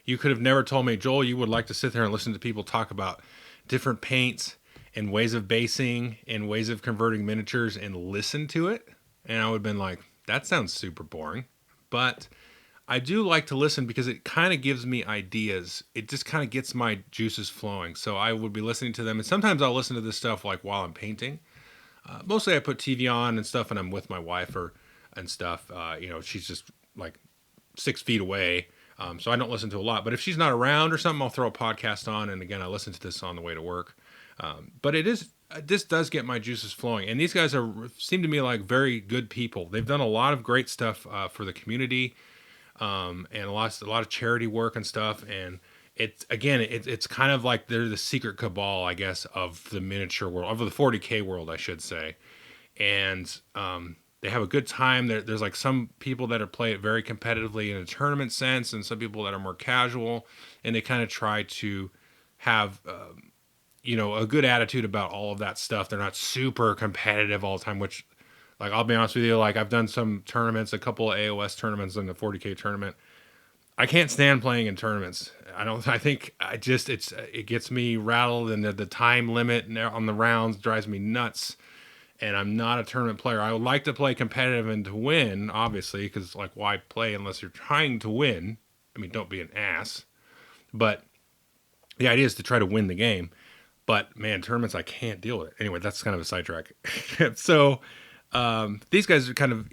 you could have never told me, Joel, you would like to sit there and listen to people talk about different paints and ways of basing and ways of converting miniatures and listen to it. And I would have been like, that sounds super boring. But I do like to listen because it kind of gives me ideas. It just kind of gets my juices flowing. So I would be listening to them. And sometimes I'll listen to this stuff like while I'm painting. Mostly I put TV on and stuff and I'm with my wife and stuff. She's just like 6 feet away. So I don't listen to a lot. But if she's not around or something, I'll throw a podcast on. And again, I listen to this on the way to work. But this does get my juices flowing. And these guys seem to me like very good people. They've done a lot of great stuff for the community and a lot of charity work and stuff. And it's kind of like they're the secret cabal, I guess, of the miniature world, of the 40K world, I should say. And they have a good time. There's like some people that play it very competitively in a tournament sense, and some people that are more casual, and they kind of try to have a good attitude about all of that stuff. They're not super competitive all the time, which, like, I'll be honest with you, like I've done some tournaments, a couple of AOS tournaments in the 40K tournament. I can't stand playing in tournaments. It gets me rattled, and the time limit on the rounds drives me nuts. And I'm not a tournament player. I would like to play competitive and to win, obviously, because like, why play unless you're trying to win? I mean, don't be an ass. But the idea is to try to win the game. But man, tournaments, I can't deal with it. Anyway, that's kind of a sidetrack. So these guys are kind of,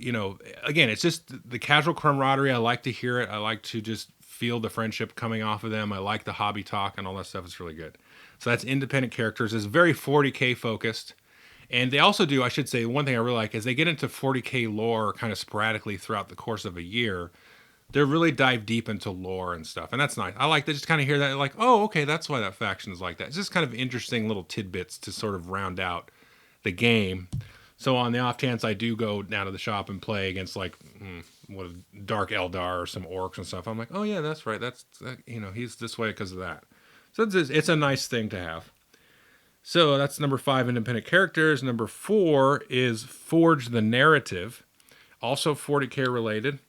again, it's just the casual camaraderie. I like to hear it. I like to just feel the friendship coming off of them. I like the hobby talk and all that stuff. It's really good. So that's independent characters. It's very 40K focused. And they also do, I should say, one thing I really like is they get into 40K lore kind of sporadically throughout the course of a year. They really dive deep into lore and stuff. And that's nice. I like to just kind of hear that, like, oh, okay, that's why that faction is like that. It's just kind of interesting little tidbits to sort of round out the game. So on the off chance I do go down to the shop and play against like Dark Eldar or some orcs and stuff, I'm like, oh yeah, that's right. He's this way because of that. So it's a nice thing to have. So that's number 5, independent characters. Number 4 is Forge the Narrative, also 40K related.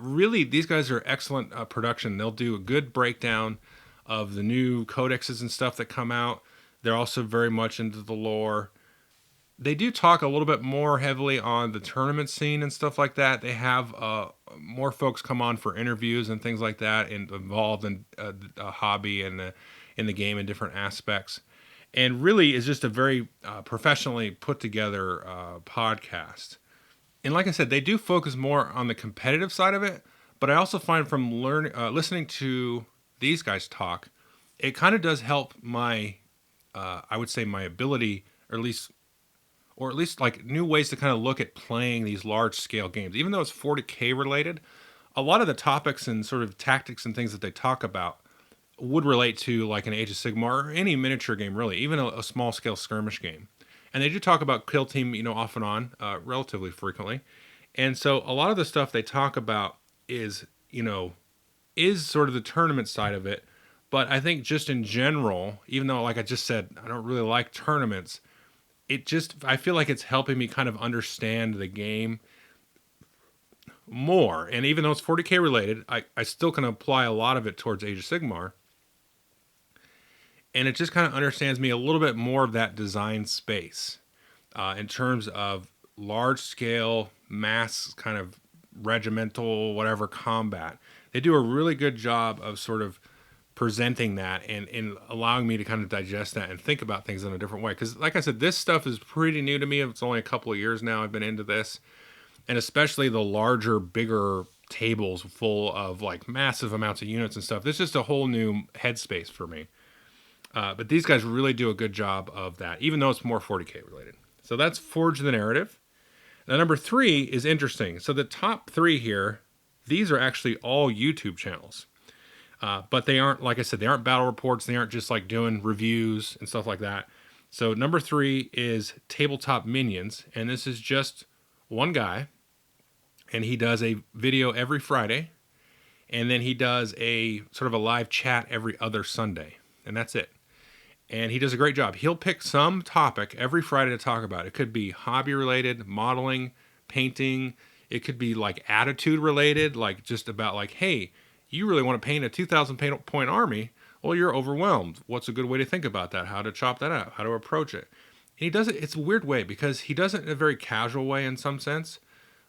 Really, these guys are excellent production. They'll do a good breakdown of the new codexes and stuff that come out. They're also very much into the lore. They do talk a little bit more heavily on the tournament scene and stuff like that. They have more folks come on for interviews and things like that, and involved in a hobby and in the game in different aspects. And really is just a very professionally put together podcast. And like I said, they do focus more on the competitive side of it, but I also find from listening to these guys talk, it kind of does help my, I would say my ability, or at least like new ways to kind of look at playing these large scale games. Even though it's 40K related, a lot of the topics and sort of tactics and things that they talk about would relate to like an Age of Sigmar or any miniature game, really, even a small scale skirmish game. And they do talk about kill team, off and on, relatively frequently. And so a lot of the stuff they talk about is, is sort of the tournament side of it. But I think just in general, even though, like I just said, I don't really like tournaments, I feel like it's helping me kind of understand the game more. And even though it's 40K related, I still can apply a lot of it towards Age of Sigmar. And it just kind of understands me a little bit more of that design space in terms of large scale, mass kind of regimental, whatever combat. They do a really good job of sort of presenting that and allowing me to kind of digest that and think about things in a different way. Because like I said, this stuff is pretty new to me. It's only a couple of years now I've been into this. And especially the larger, bigger tables full of like massive amounts of units and stuff. This is just a whole new headspace for me. But these guys really do a good job of that, even though it's more 40K related. So that's Forge the Narrative. Now, number 3 is interesting. So the top 3 here, these are actually all YouTube channels. But they aren't, like I said, they aren't battle reports. They aren't just like doing reviews and stuff like that. So number 3 is Tabletop Minions. And this is just one guy. And he does a video every Friday. And then he does a sort of a live chat every other Sunday. And that's it. And he does a great job. He'll pick some topic every Friday to talk about. It could be hobby related, modeling, painting. It could be like attitude related, like just about like, hey, you really want to paint a 2,000 point army? Well, you're overwhelmed. What's a good way to think about that? How to chop that out? How to approach it? And he does it. It's a weird way because he does it in a very casual way in some sense,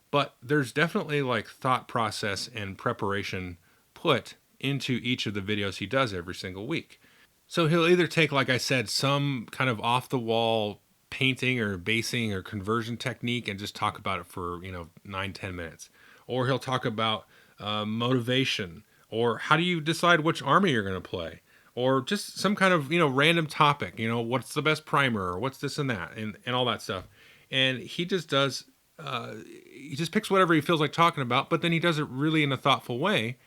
but there's definitely like thought process and preparation put into each of the videos he does every single week. So he'll either take, like I said, some kind of off-the-wall painting or basing or conversion technique and just talk about it for, 9-10 minutes. Or he'll talk about motivation, or how do you decide which army you're going to play, or just some kind of, random topic, what's the best primer, or what's this and that, and all that stuff. And he just does, he just picks whatever he feels like talking about, but then he does it really in a thoughtful way.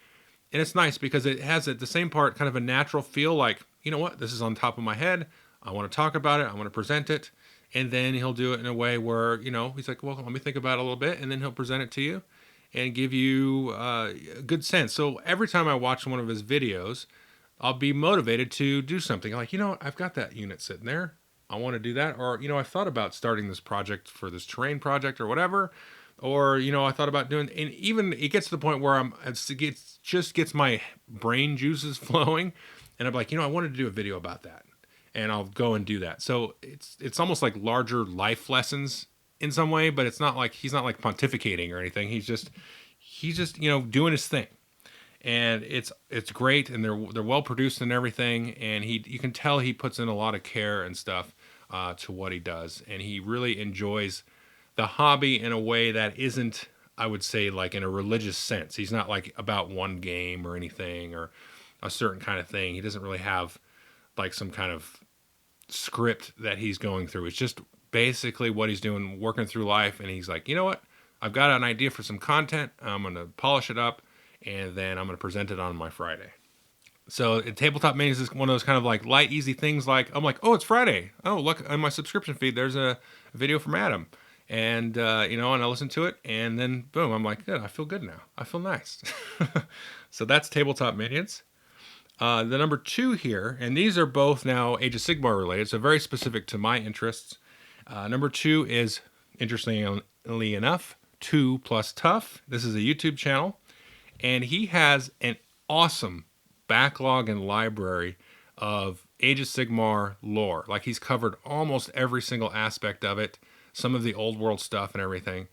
And it's nice because it has at the same part kind of a natural feel like, you know what, this is on top of my head. I want to talk about it. I want to present it. And then he'll do it in a way where, he's like, well, let me think about it a little bit. And then he'll present it to you and give you a good sense. So every time I watch one of his videos, I'll be motivated to do something. Like, I've got that unit sitting there. I want to do that. Or, I've thought about starting this project for this terrain project or whatever. Or, I thought about doing, and even it gets to the point where it just gets my brain juices flowing. And I'm like, I wanted to do a video about that. And I'll go and do that. So it's almost like larger life lessons in some way, but it's not like, he's not like pontificating or anything. He's just, doing his thing. And it's great. And they're well produced and everything. And you can tell he puts in a lot of care and stuff to what he does. And he really enjoys the hobby in a way that isn't, I would say, like in a religious sense. He's not like about one game or anything or a certain kind of thing. He doesn't really have like some kind of script that he's going through. It's just basically what he's doing, working through life. And he's like, you know what? I've got an idea for some content. I'm going to polish it up and then I'm going to present it on my Friday. So Tabletop Minions is one of those kind of like light, easy things. Like, I'm like, oh, it's Friday. Oh, look on my subscription feed. There's a video from Adam. And, and I listen to it, and then, boom, I'm like, good, I feel good now. I feel nice. So that's Tabletop Minions. The number 2 here, and these are both now Age of Sigmar related, so very specific to my interests. Number 2 is, interestingly enough, 2 Plus Tough. This is a YouTube channel, and he has an awesome backlog and library of Age of Sigmar lore. Like, he's covered almost every single aspect of it. Some of the old world stuff and everything.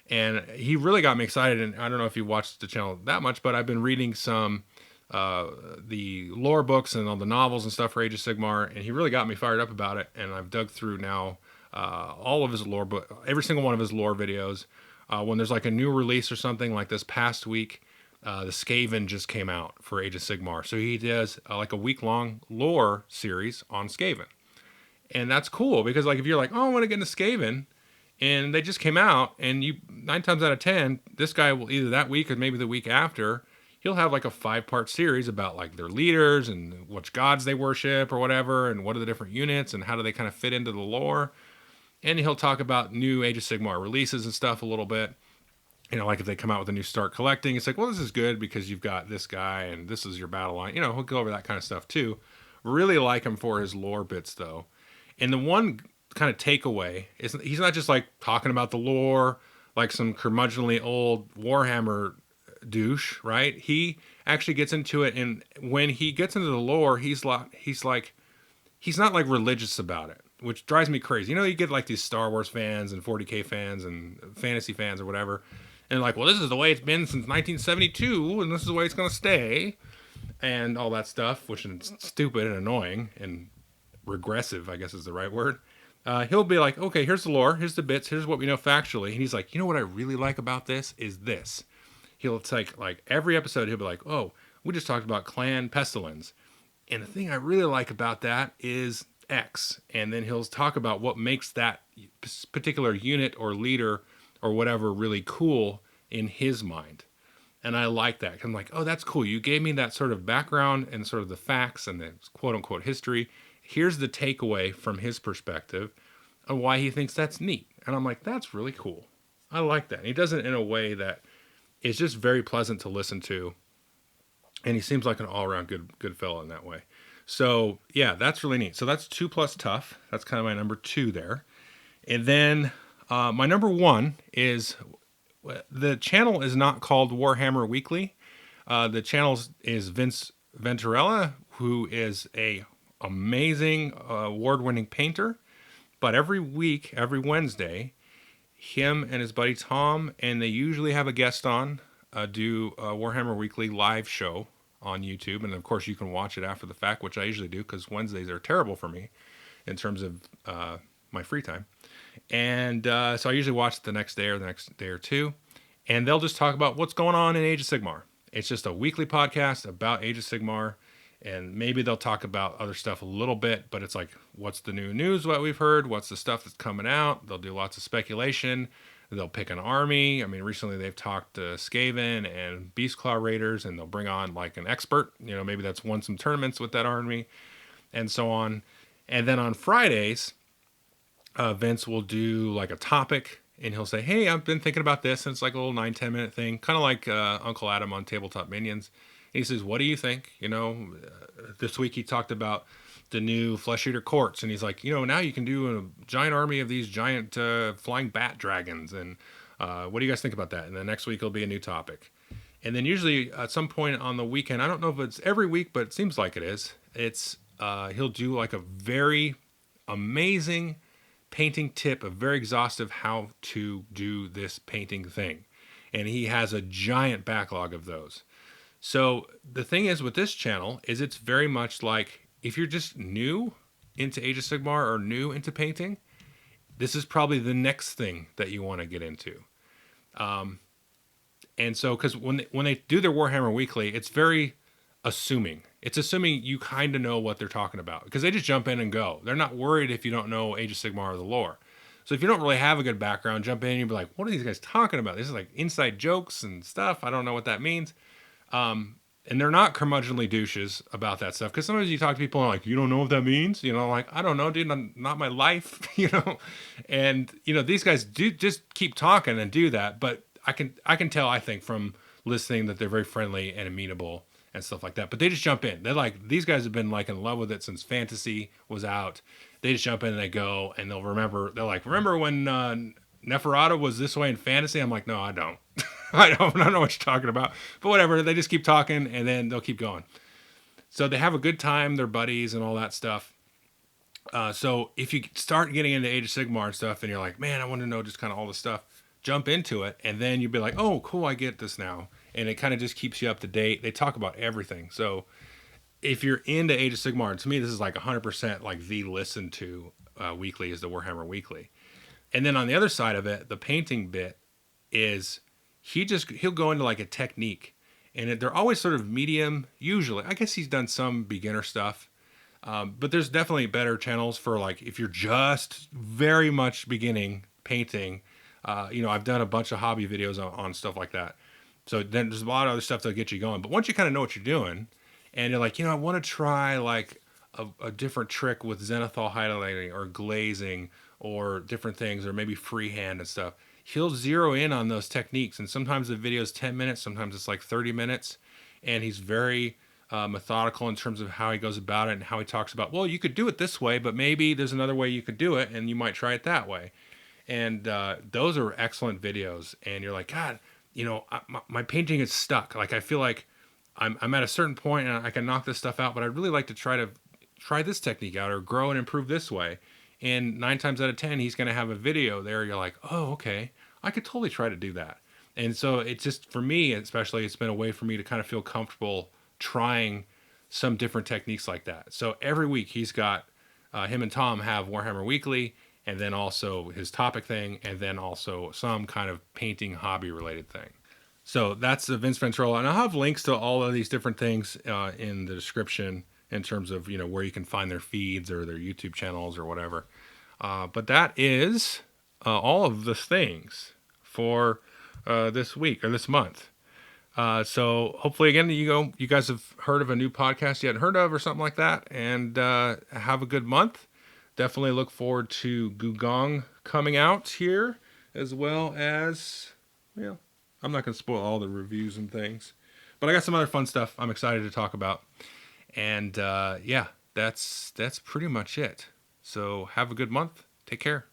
And he really got me excited. And I don't know if you watched the channel that much, but I've been reading some, the lore books and all the novels and stuff for Age of Sigmar. And he really got me fired up about it. And I've dug through now, all of his lore book, every single one of his lore videos. When there's like a new release or something like this past week, The Skaven just came out for Age of Sigmar. So he does like a week-long lore series on Skaven. And that's cool because like if you're like, oh, I want to get into Skaven, and they just came out, and you 9 times out of 10, this guy will either that week or maybe the week after, he'll have like a 5-part series about like their leaders and which gods they worship or whatever, and what are the different units and how do they kind of fit into the lore. And he'll talk about new Age of Sigmar releases and stuff a little bit. You know, like if they come out with a new Start Collecting, it's like, well, this is good because you've got this guy and this is your battle line. You know, he'll go over that kind of stuff too. Really like him for his lore bits though. And the one kind of takeaway is he's not just like talking about the lore like some curmudgeonly old Warhammer douche, right? He actually gets into it, and when he gets into the lore, he's not like religious about it, which drives me crazy. You know, you get like these Star Wars fans and 40K fans and fantasy fans or whatever, and like, well, this is the way it's been since 1972, and this is the way it's going to stay, and all that stuff, which is stupid and annoying and regressive, I guess is the right word. He'll be like, okay, here's the lore, here's the bits, here's what we know factually. And he's like, you know what I really like about this is this. He'll take like every episode, he'll be like, oh, we just talked about Clan Pestilence. And the thing I really like about that is X. And then he'll talk about what makes that particular unit or leader or whatever really cool in his mind. And I like that. I'm like, oh, that's cool. You gave me that sort of background and sort of the facts and the quote unquote history. Here's the takeaway from his perspective and why he thinks that's neat. And I'm like, that's really cool. I like that. And he does it in a way that is just very pleasant to listen to. And he seems like an all-around good fellow in that way. So, yeah, that's really neat. So that's 2+ tough. That's kind of my number 2 there. And then my number 1 is, the channel is not called Warhammer Weekly. The channel is Vince Venturella, who is a amazing award-winning painter. But every week, every Wednesday, him and his buddy Tom, and they usually have a guest on, do a Warhammer Weekly live show on YouTube. And of course you can watch it after the fact, which I usually do because Wednesdays are terrible for me in terms of my free time. And so I usually watch it the next day or the next day or two, and they'll just talk about what's going on in Age of Sigmar. It's just a weekly podcast about Age of Sigmar. And maybe they'll talk about other stuff a little bit, but it's like, what's the new news, what we've heard, what's the stuff that's coming out. They'll do lots of speculation. They'll pick an army. I mean, recently they've talked to Skaven and Beastclaw Raiders, and they'll bring on like an expert. You know, maybe that's won some tournaments with that army and so on. And then on Fridays, Vince will do like a topic, and he'll say, hey, I've been thinking about this. And it's like a little 9-10 minute thing, kind of like Uncle Adam on Tabletop Minions. He says, what do you think? You know, this week he talked about the new Flesh Eater Courts. And he's like, you know, now you can do a giant army of these giant flying bat dragons. And what do you guys think about that? And then next week will be a new topic. And then usually at some point on the weekend, I don't know if it's every week, but it seems like it is. It's he'll do like a very amazing painting tip, a very exhaustive how to do this painting thing. And he has a giant backlog of those. So the thing is with this channel is it's very much like if you're just new into Age of Sigmar or new into painting, this is probably the next thing that you want to get into. And so because when they do their Warhammer Weekly, it's very assuming. It's assuming you kind of know what they're talking about because they just jump in and go. They're not worried if you don't know Age of Sigmar or the lore. So if you don't really have a good background, jump in and you'll be like, what are these guys talking about? This is like inside jokes and stuff. I don't know what that means. And they're not curmudgeonly douches about that stuff. Because sometimes you talk to people and like, you don't know what that means? You know, like, I don't know, dude, not my life, you know? And, you know, these guys do just keep talking and do that. But I can tell, I think, from listening that they're very friendly and amenable and stuff like that. But they just jump in. They're like, these guys have been like in love with it since Fantasy was out. They just jump in and they go and they'll remember. They're like, remember when Neferata was this way in Fantasy? I'm like, no, I don't. I don't know what you're talking about. But whatever, they just keep talking and then they'll keep going. So they have a good time, they're buddies and all that stuff. So if you start getting into Age of Sigmar and stuff and you're like, man, I want to know just kind of all the stuff, jump into it. And then you'll be like, oh, cool, I get this now. And it kind of just keeps you up to date. They talk about everything. So if you're into Age of Sigmar, and to me, this is like 100% like the listen to weekly is the Warhammer Weekly. And then on the other side of it, the painting bit is he'll go into like a technique and they're always sort of medium. Usually, I guess he's done some beginner stuff, but there's definitely better channels for like if you're just very much beginning painting. I've done a bunch of hobby videos on stuff like that. So then there's a lot of other stuff that'll get you going. But once you kind of know what you're doing, and you're like, I want to try like a different trick with zenithal highlighting or glazing or different things, or maybe freehand and stuff. He'll zero in on those techniques, and sometimes the video's 10 minutes, sometimes it's like 30 minutes, and he's very methodical in terms of how he goes about it and how he talks about, well, you could do it this way, but maybe there's another way you could do it, and you might try it that way. And those are excellent videos, and you're like, God, my painting is stuck. Like I feel like I'm at a certain point and I can knock this stuff out, but I'd really like to try this technique out or grow and improve this way. And 9 times out of 10, he's going to have a video there. You're like, oh, okay, I could totally try to do that. And so it's just, for me especially, it's been a way for me to kind of feel comfortable trying some different techniques like that. So every week he's got, him and Tom have Warhammer Weekly, and then also his topic thing, and then also some kind of painting hobby related thing. So that's the Vince Ventrola, and I'll have links to all of these different things in the description in terms of where you can find their feeds or their YouTube channels or whatever. But that is all of the things for this week or this month. So hopefully again you guys have heard of a new podcast you hadn't heard of or something like that, and have a good month. Definitely look forward to Gugong coming out here, as well as, I'm not going to spoil all the reviews and things, but I got some other fun stuff I'm excited to talk about. And that's pretty much it. So have a good month. Take care.